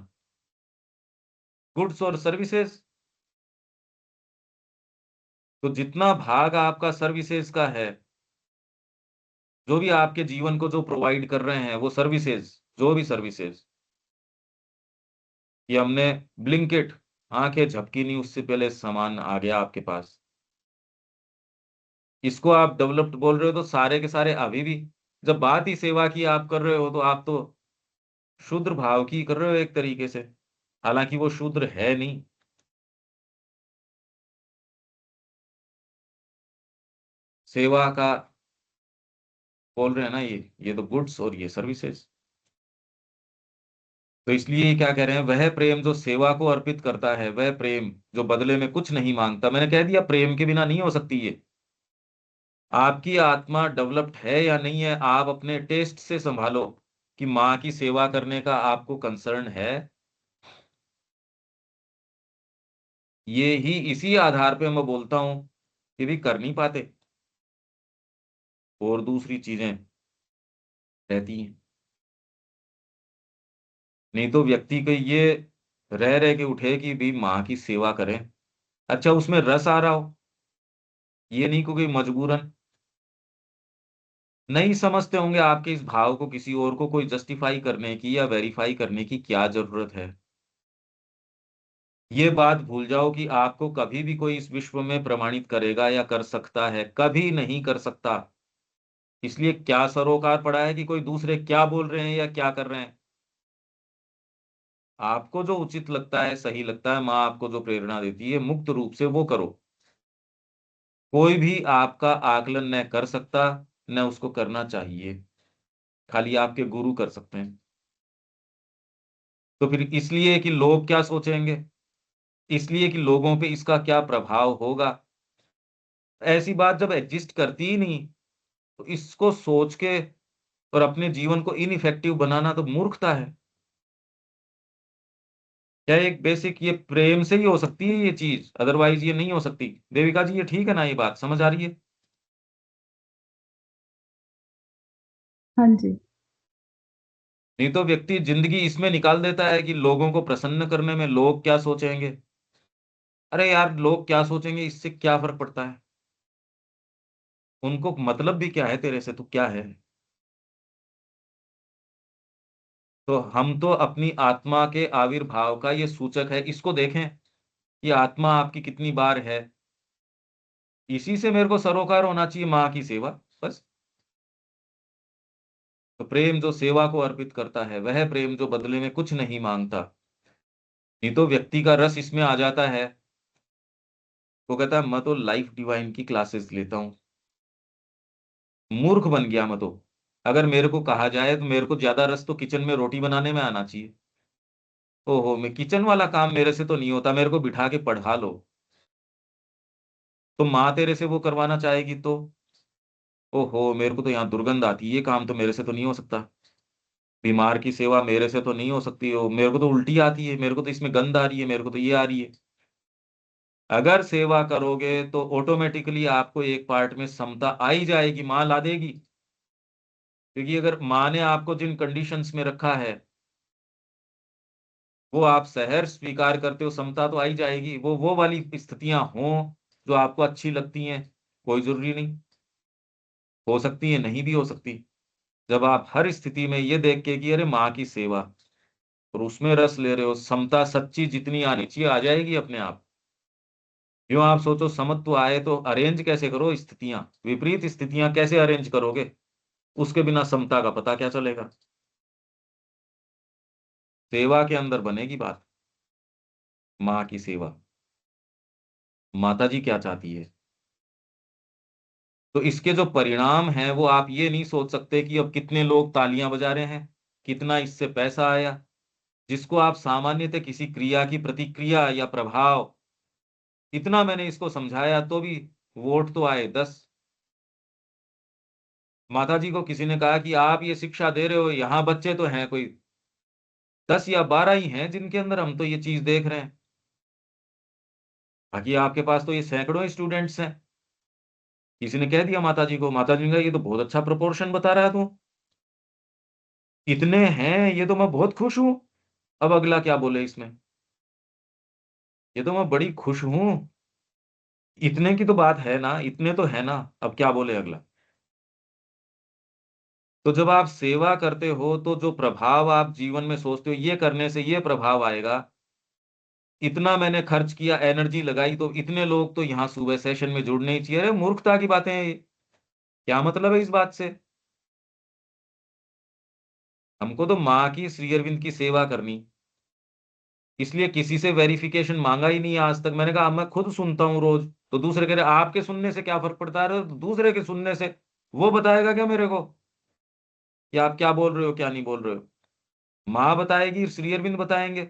गुड्स और सर्विसेज, तो जितना भाग आपका सर्विसेज का है, जो भी आपके जीवन को जो प्रोवाइड कर रहे हैं वो सर्विसेज, जो भी सर्विसेज, ये हमने ब्लिंकिट, आंखें झपकी नहीं उससे पहले सामान आ गया आपके पास, इसको आप डेवलप्ड बोल रहे हो, तो सारे के सारे अभी भी जब बात ही सेवा की आप कर रहे हो तो आप तो शूद्र भाव की कर रहे हो एक तरीके से, हालांकि वो शूद्र है नहीं। सेवा का बोल रहे हैं ना, ये तो गुड्स और ये सर्विसेज। तो इसलिए ये क्या कह रहे हैं, वह प्रेम जो सेवा को अर्पित करता है, वह प्रेम जो बदले में कुछ नहीं मांगता। मैंने कह दिया प्रेम के बिना नहीं हो सकती ये। आपकी आत्मा डेवलप्ड है या नहीं है, आप अपने टेस्ट से संभालो कि माँ की सेवा करने का आपको कंसर्न है। ये ही इसी आधार पे मैं बोलता हूं कि भी कर नहीं पाते, और दूसरी चीजें रहती हैं। नहीं तो व्यक्ति को ये रह रह के उठे कि भी माँ की सेवा करें, अच्छा उसमें रस आ रहा हो, ये नहीं को कोई मजबूरन। नहीं समझते होंगे आपके इस भाव को, किसी और को कोई जस्टिफाई करने की या वेरीफाई करने की क्या जरूरत है। ये बात भूल जाओ कि आपको कभी भी कोई इस विश्व में प्रमाणित करेगा या कर सकता है, कभी नहीं कर सकता। इसलिए क्या सरोकार पड़ा है कि कोई दूसरे क्या बोल रहे हैं या क्या कर रहे हैं। आपको जो उचित लगता है, सही लगता है, माँ आपको जो प्रेरणा देती है, मुक्त रूप से वो करो। कोई भी आपका आकलन न कर सकता, न उसको करना चाहिए, खाली आपके गुरु कर सकते हैं। तो फिर इसलिए कि लोग क्या सोचेंगे, इसलिए कि लोगों पे इसका क्या प्रभाव होगा, ऐसी बात जब एग्जिस्ट करती ही नहीं, तो इसको सोच के और अपने जीवन को इनइफेक्टिव बनाना तो मूर्खता है। क्या एक बेसिक ये प्रेम से ही हो सकती है ये चीज, अदरवाइज ये नहीं हो सकती। देविका जी ये ठीक है ना, ये बात समझ आ रही है? हाँ जी। नहीं तो व्यक्ति जिंदगी इसमें निकाल देता है कि लोगों को प्रसन्न करने में, लोग क्या सोचेंगे। अरे यार लोग क्या सोचेंगे इससे क्या फर्क पड़ता है, उनको मतलब भी क्या है तेरे से, तो क्या है। तो हम तो अपनी आत्मा के आविर्भाव का ये सूचक है, इसको देखें कि आत्मा आपकी कितनी बार है। इसी से मेरे को सरोकार होना चाहिए, माँ की सेवा, बस। तो प्रेम जो सेवा को अर्पित करता है, वह प्रेम जो बदले में कुछ नहीं मांगता। नहीं तो व्यक्ति का रस इसमें आ जाता है, वो कहता है मैं तो लाइफ डिवाइन की क्लासेस लेता हूँ। मूर्ख बन गया मैं तो। अगर मेरे को कहा जाए तो मेरे को ज्यादा रस तो किचन में रोटी बनाने में आना चाहिए। ओहो, मैं किचन वाला काम मेरे से तो नहीं होता, मेरे को बिठा के पढ़ा लो। तो माँ तेरे से वो करवाना चाहेगी तो, ओहो मेरे को तो यहाँ दुर्गंध आती है, ये काम तो मेरे से तो नहीं हो सकता। बीमार की सेवा मेरे से तो नहीं हो सकती हो, मेरे को तो उल्टी आती है, मेरे को तो इसमें गंध आ रही है, मेरे को तो ये आ रही है। अगर सेवा करोगे तो ऑटोमेटिकली आपको एक पार्ट में समता आ ही जाएगी, माँ ला देगी। क्योंकि अगर माँ ने आपको जिन कंडीशंस में रखा है वो आप सहर स्वीकार करते हो, समता तो आ ही जाएगी। वो वाली स्थितियां हों जो आपको अच्छी लगती हैं, कोई जरूरी नहीं, हो सकती है नहीं भी हो सकती। जब आप हर स्थिति में ये देख के कि अरे माँ की सेवा, और उसमें रस ले रहे हो, समता सच्ची जितनी आनी चाहिए आ जाएगी अपने आप। यूं आप सोचो समत्व आए तो अरेंज कैसे करो स्थितियां, विपरीत स्थितियां कैसे अरेंज करोगे, उसके बिना समता का पता क्या चलेगा। सेवा के अंदर बनेगी बात, माँ की सेवा। माता जी क्या चाहती है, तो इसके जो परिणाम हैं वो आप ये नहीं सोच सकते कि अब कितने लोग तालियां बजा रहे हैं, कितना इससे पैसा आया। जिसको आप सामान्यतः किसी क्रिया की प्रतिक्रिया या प्रभाव, इतना मैंने इसको समझाया तो भी वोट तो आए 10। माता जी को किसी ने कहा कि आप ये शिक्षा दे रहे हो, यहाँ बच्चे तो हैं कोई 10 या 12 ही हैं जिनके अंदर हम तो ये चीज देख रहे हैं। बाकी आपके पास तो ये सैकड़ों स्टूडेंट्स हैं। किसी ने कह दिया माता जी को, माता जी ने कहा ये तो बहुत अच्छा प्रोपोर्शन बता रहा है तू, इतने हैं, ये तो मैं बहुत खुश हूं। अब अगला क्या बोले इसमें, ये तो मैं बड़ी खुश हूं, इतने की तो बात है ना, इतने तो है ना, अब क्या बोले अगला। तो जब आप सेवा करते हो तो जो प्रभाव आप जीवन में सोचते हो ये करने से ये प्रभाव आएगा, इतना मैंने खर्च किया, एनर्जी लगाई, तो इतने लोग तो यहाँ सुबह सेशन में जुड़ने ही चाहिए। अरे मूर्खता की बातें हैं ये। क्या मतलब है इस बात से। हमको तो माँ की, श्री अरविंद की सेवा करनी, इसलिए किसी से वेरिफिकेशन मांगा ही नहीं आज तक। मैंने कहा मैं खुद सुनता हूँ रोज, तो दूसरे कह रहे आपके सुनने से क्या फर्क पड़ता है, तो दूसरे के सुनने से वो बताएगा क्या मेरे को कि आप क्या बोल रहे हो क्या नहीं बोल रहे हो। माँ बताएगी, श्री अरविंद बताएंगे।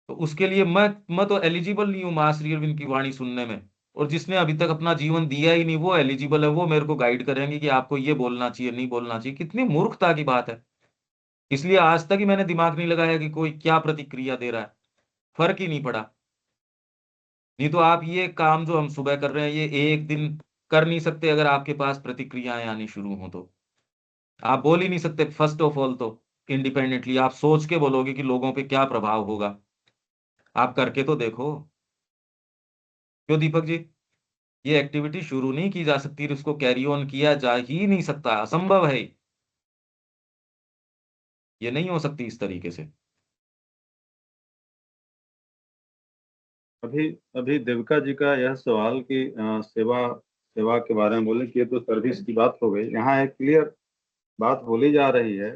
तो उसके लिए मैं तो एलिजिबल नहीं हूँ माँ श्री अरविंद की वाणी सुनने में। और जिसने अभी तक अपना जीवन दिया ही नहीं वो एलिजिबल है, वो मेरे को गाइड करेंगे कि आपको ये बोलना चाहिए नहीं बोलना चाहिए। कितनी मूर्खता की बात है। इसलिए आज तक ही मैंने दिमाग नहीं लगाया कि कोई क्या प्रतिक्रिया दे रहा है, फर्क ही नहीं पड़ा। नहीं तो आप ये काम जो हम सुबह कर रहे हैं ये एक दिन कर नहीं सकते अगर आपके पास प्रतिक्रियाएं आनी शुरू हो तो। आप बोल ही नहीं सकते फर्स्ट ऑफ ऑल तो इंडिपेंडेंटली आप सोच के बोलोगे कि लोगों पे क्या प्रभाव होगा। आप करके तो देखो। क्यों दीपक जी, ये एक्टिविटी शुरू नहीं की जा सकती, इसको कैरी ऑन किया जा ही नहीं सकता, असंभव है। ये नहीं हो सकती इस तरीके से। अभी अभी देविका जी का यह सवाल कि सेवा सेवा के बारे में बोले कि ये तो सर्विस की बात हो गई। यहाँ एक क्लियर बात बोली जा रही है,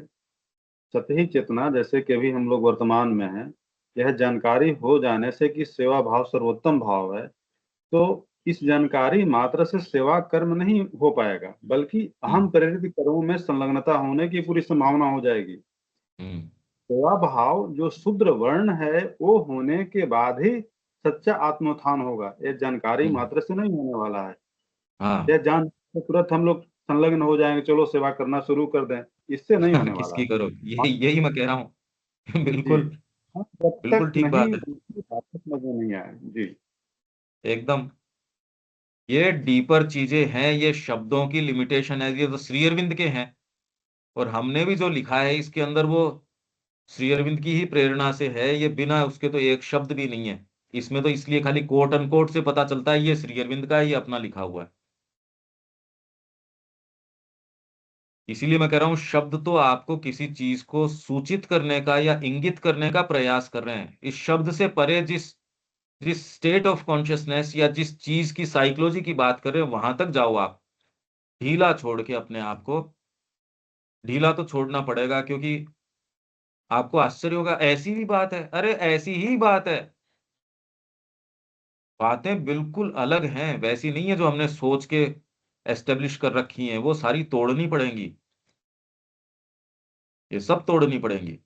सतही चेतना जैसे कि अभी हम लोग वर्तमान में हैं, यह जानकारी हो जाने से कि सेवा भाव सर्वोत्तम भाव है, तो इस जानकारी मात्र से सेवा कर्म नहीं हो पाएगा, बल्कि हम्म। अहम प्रेरित कर्मों में संलग्नता होने की पूरी संभावना हो जाएगी। हम्म। सेवा भाव जो शूद्र वर्ण है वो होने के बाद ही सच्चा आत्मोत्थान होगा। ये जानकारी हम्म। मात्र से नहीं होने वाला है। हाँ। यह जान के तुरंत हम लोग संलग्न हो जाएंगे, चलो सेवा करना शुरू कर दें, इससे नहीं होने वाला किसकी है। करो, हाँ, यही यही मैं कह रहा हूँ। जी। बिल्कुल। हाँ, जब बिल्कुल तक ठीक नहीं बात है। दूसरी बात समझ में नहीं आए। जी। एकदम। ये डीपर चीजें हैं, ये शब्दों की लिमिटेशन है, ये तो श्री अरविंद के हैं। और हमने भी जो लिखा है इसके अंदर वो श्री अरविंद की ही प्रेरणा से है, ये बिना उसके तो एक शब्द भी नहीं है इसमें। तो इसलिए खाली कोट अनकोट से पता चलता है ये श्री अरविंद का ही अपना लिखा हुआ है। इसीलिए मैं कह रहा हूं शब्द तो आपको किसी चीज को सूचित करने का या इंगित करने का प्रयास कर रहे हैं। इस शब्द से परे जिस जिस स्टेट ऑफ कॉन्शियसनेस या जिस चीज की साइकोलॉजी की बात कर रहे हैं वहां तक जाओ आप। ढीला छोड़ के अपने आप को, ढीला तो छोड़ना पड़ेगा, क्योंकि आपको आश्चर्य होगा ऐसी भी बात है, अरे ऐसी ही बात है। बातें बिल्कुल अलग हैं, वैसी नहीं है जो हमने सोच के एस्टेब्लिश कर रखी हैं, वो सारी तोड़नी पड़ेंगी, ये सब तोड़नी पड़ेंगी।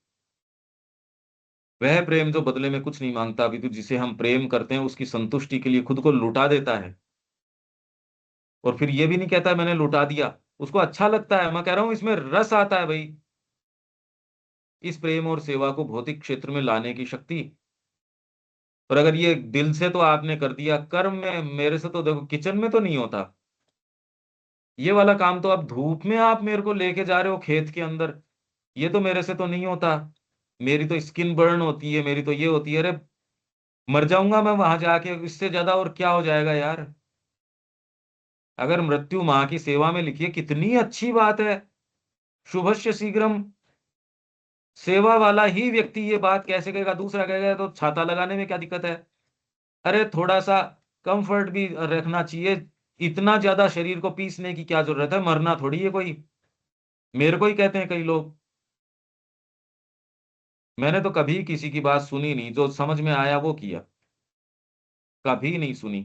वह प्रेम जो बदले में कुछ नहीं मांगता, अभी तो जिसे हम प्रेम करते हैं उसकी संतुष्टि के लिए खुद को लुटा देता है, और फिर ये भी नहीं कहता है मैंने लुटा दिया, उसको अच्छा लगता है। मैं कह रहा हूं इसमें रस आता है भाई, इस प्रेम और सेवा को भौतिक क्षेत्र में लाने की शक्ति। और अगर ये दिल से तो आपने कर दिया, कर्म में मेरे से तो देखो किचन में तो नहीं होता ये वाला काम। तो अब धूप में आप मेरे को लेके जा रहे हो खेत के अंदर, ये तो मेरे से तो नहीं होता। मेरी तो स्किन बर्न होती है, मेरी तो ये होती है, अरे मर जाऊंगा मैं वहां जाके, इससे ज्यादा और क्या हो जाएगा यार। अगर मृत्यु माँ की सेवा में लिखी है कितनी अच्छी बात है, शुभस्य शीघ्रम। सेवा वाला ही व्यक्ति ये बात कैसे कहेगा, दूसरा कहेगा तो छाता लगाने में क्या दिक्कत है। अरे थोड़ा सा कंफर्ट भी रखना चाहिए, इतना ज्यादा शरीर को पीसने की क्या जरूरत है, मरना थोड़ी है कोई। मेरे को ही कहते हैं कई लोग। मैंने तो कभी किसी की बात सुनी नहीं, जो समझ में आया वो किया, कभी नहीं सुनी।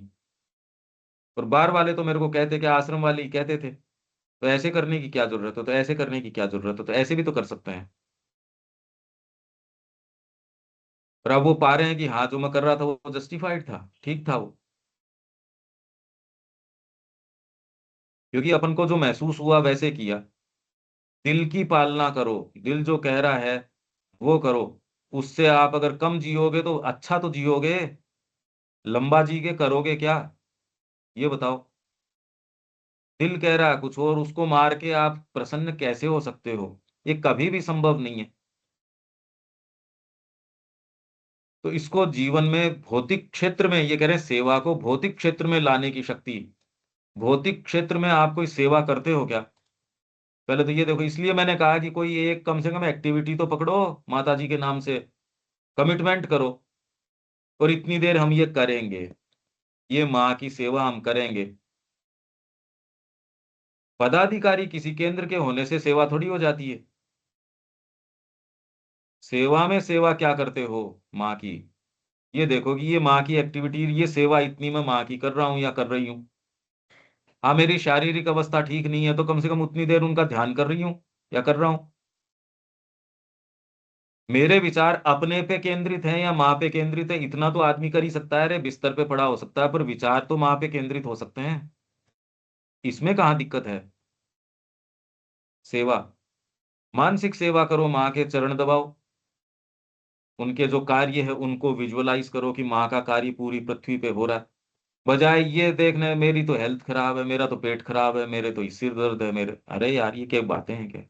और बार वाले तो मेरे को कहते कि आश्रम वाले ही कहते थे, तो ऐसे करने की क्या जरूरत है, तो ऐसे करने की क्या जरूरत है, तो ऐसे भी तो कर सकते हैं। और अब वो पा रहे हैं कि हाँ जो मैं कर रहा था वो जस्टिफाइड था, ठीक था वो। क्योंकि अपन को जो महसूस हुआ वैसे किया। दिल की पालना करो, दिल जो कह रहा है वो करो। उससे आप अगर कम जियोगे तो अच्छा तो जियोगे, लंबा जी के करोगे क्या, ये बताओ। दिल कह रहा है कुछ और, उसको मार के आप प्रसन्न कैसे हो सकते हो? ये कभी भी संभव नहीं है। तो इसको जीवन में भौतिक क्षेत्र में, ये कह रहे हैं सेवा को भौतिक क्षेत्र में लाने की शक्ति। भौतिक क्षेत्र में आप कोई सेवा करते हो क्या? पहले तो ये देखो, इसलिए मैंने कहा कि कोई एक कम से कम एक्टिविटी तो पकड़ो माता जी के नाम से, कमिटमेंट करो, और इतनी देर हम ये करेंगे, ये माँ की सेवा हम करेंगे। पदाधिकारी किसी केंद्र के होने से सेवा थोड़ी हो जाती है। सेवा में सेवा क्या करते हो माँ की, ये देखो कि ये माँ की एक्टिविटी, ये सेवा इतनी मैं माँ की कर रहा हूं या कर रही हूँ। हाँ, मेरी शारीरिक अवस्था ठीक नहीं है तो कम से कम उतनी देर उनका ध्यान कर रही हूँ या कर रहा हूं। मेरे विचार अपने पे केंद्रित हैं या माँ पे केंद्रित है, इतना तो आदमी कर ही सकता है। अरे बिस्तर पे पड़ा हो सकता है पर विचार तो माँ पे केंद्रित हो सकते हैं। इसमें कहाँ दिक्कत है? सेवा, मानसिक सेवा करो, माँ के चरण दबाओ, उनके जो कार्य है उनको विजुअलाइज करो कि माँ का कार्य पूरी पृथ्वी पे हो रहा है। बजाय ये देखने मेरी तो हेल्थ खराब है, मेरा तो पेट खराब है, मेरे तो सिर दर्द है, मेरे, अरे यार ये क्या बातें हैं क्या?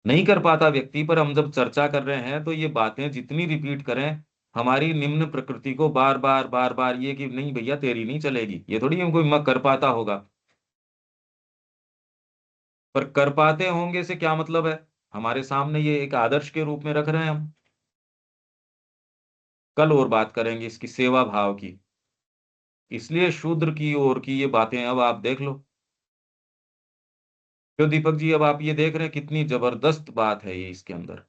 नहीं कर पाता व्यक्ति, पर हम जब चर्चा कर रहे हैं तो ये बातें जितनी रिपीट करें, हमारी निम्न प्रकृति को बार बार बार बार ये कि नहीं भैया तेरी नहीं चलेगी, ये थोड़ी हम कोई कर पाता होगा। पर कर पाते होंगे से क्या मतलब है? हमारे सामने ये एक आदर्श के रूप में रख रहे हैं हम। कल और बात करेंगे इसकी सेवा भाव की, इसलिए शूद्र की ओर की ये बातें अब आप देख लो। तो दीपक जी अब आप ये देख रहे हैं कितनी जबरदस्त बात है ये इसके अंदर।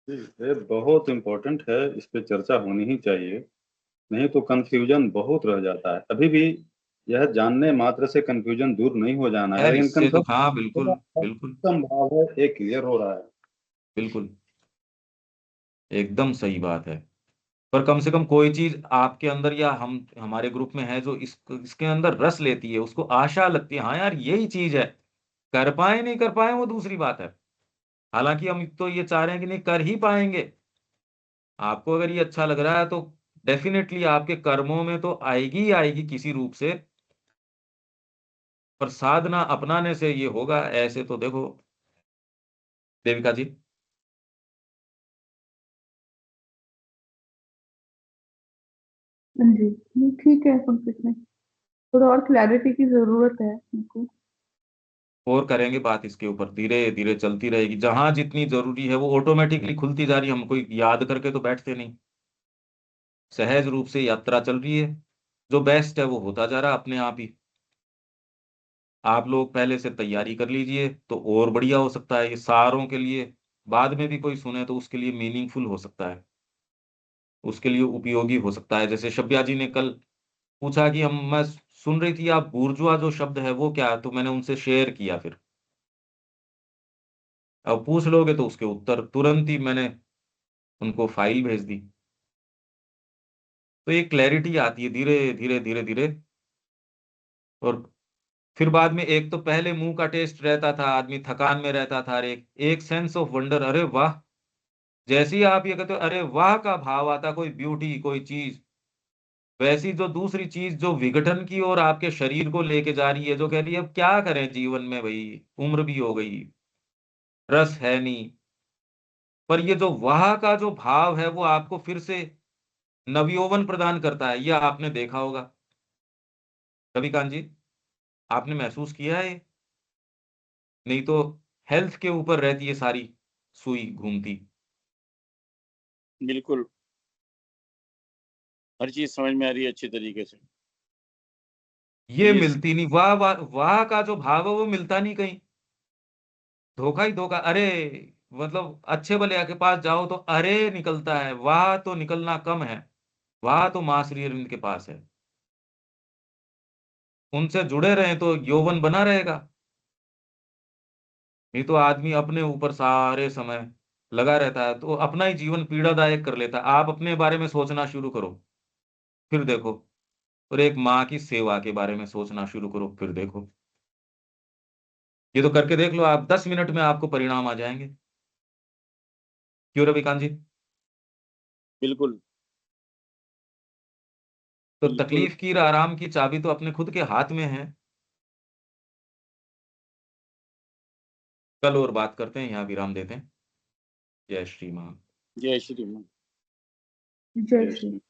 जी, ये बहुत इम्पोर्टेंट है, इस पे चर्चा होनी ही चाहिए, नहीं तो कंफ्यूजन बहुत रह जाता है। अभी भी यह जानने मात्र से कंफ्यूजन दूर नहीं हो जाना है, यार लेकिन इससे तो हाँ, बिल्कुल बिल्कुल कंफर्म भाव है, ये क्लियर हो रहा है। बिल्कुल, एकदम सही बात है। पर कम से कम कोई चीज आपके अंदर या हम हमारे ग्रुप में है जो इसके अंदर रस लेती है, उसको आशा लगती है हाँ यार यही चीज है। कर पाए नहीं कर पाए वो दूसरी बात है, हालांकि हम तो ये चाह रहे हैं कि नहीं कर ही पाएंगे। आपको अगर ये अच्छा लग रहा है तो डेफिनेटली आपके कर्मों में तो आएगी ही आएगी किसी रूप से, पर साधना अपनाने से ये होगा। ऐसे तो देखो देविका जी। हाँ जी, नहीं, ठीक है पंकज में थोड़ा और क्लैरिटी की जरूरत है हमको। और करेंगे बात इसके ऊपर, धीरे धीरे चलती रहेगी, जहां जितनी जरूरी है वो ऑटोमेटिकली खुलती जा रही है, हम कोई याद करके तो बैठते नहीं। सहज रूप से यात्रा चल रही है, जो बेस्ट है वो होता जा रहा है अपने आप ही। आप लोग पहले से तैयारी कर लीजिए तो और बढ़िया हो सकता है, ये सारों के लिए बाद में भी कोई सुने तो उसके लिए मीनिंगफुल हो सकता है, उसके लिए उपयोगी हो सकता है। जैसे शब्या जी ने कल पूछा कि हम मैं सुन रही थी आप बूर्जुआ जो शब्द है वो क्या है, तो मैंने उनसे शेयर किया। फिर अब पूछ लोगे तो उसके उत्तर तुरंत ही मैंने उनको फाइल भेज दी। तो ये क्लैरिटी आती है धीरे धीरे धीरे धीरे। और फिर बाद में एक तो पहले मुंह का टेस्ट रहता था, आदमी थकान में रहता था, एक एक सेंस ऑफ वंडर, अरे वाह। जैसे ही आप ये कहते हो अरे वाह का भाव आता, कोई ब्यूटी कोई चीज, वैसी जो दूसरी चीज जो विघटन की और आपके शरीर को लेके जा रही है, जो कह रही है अब क्या करें जीवन में भाई, उम्र भी हो गई, रस है नहीं। पर ये जो वाह का जो भाव है वो आपको फिर से नवयौवन प्रदान करता है, यह आपने देखा होगा रविकांत जी, आपने महसूस किया है? नहीं तो हेल्थ के ऊपर रहती है सारी सुई घूमती। बिल्कुल, हर चीज समझ में आ रही है अच्छी तरीके से। ये ये मिलती नहीं, वाह वाह वाह का जो भाव है वो मिलता नहीं कहीं, धोखा ही धोखा। अरे मतलब अच्छे भले के पास जाओ तो अरे निकलता है, वाह तो निकलना कम है, वाह तो माँ श्री अरविंद के पास है। उनसे जुड़े रहे तो यौवन बना रहेगा। नहीं तो आदमी अपने ऊपर सारे समय लगा रहता है तो अपना ही जीवन पीड़ादायक कर लेता है। आप अपने बारे में सोचना शुरू करो, फिर देखो। और एक माँ की सेवा के बारे में सोचना शुरू करो, फिर देखो। ये तो करके देख लो आप, 10 मिनट में आपको परिणाम आ जाएंगे। क्यों रविकांत जी? बिल्कुल तो बिल्कुल। तकलीफ की और आराम की चाबी तो अपने खुद के हाथ में है। कल और बात करते हैं, यहाँ विराम देते हैं। जय श्री राम। जय श्री राम। जय श्री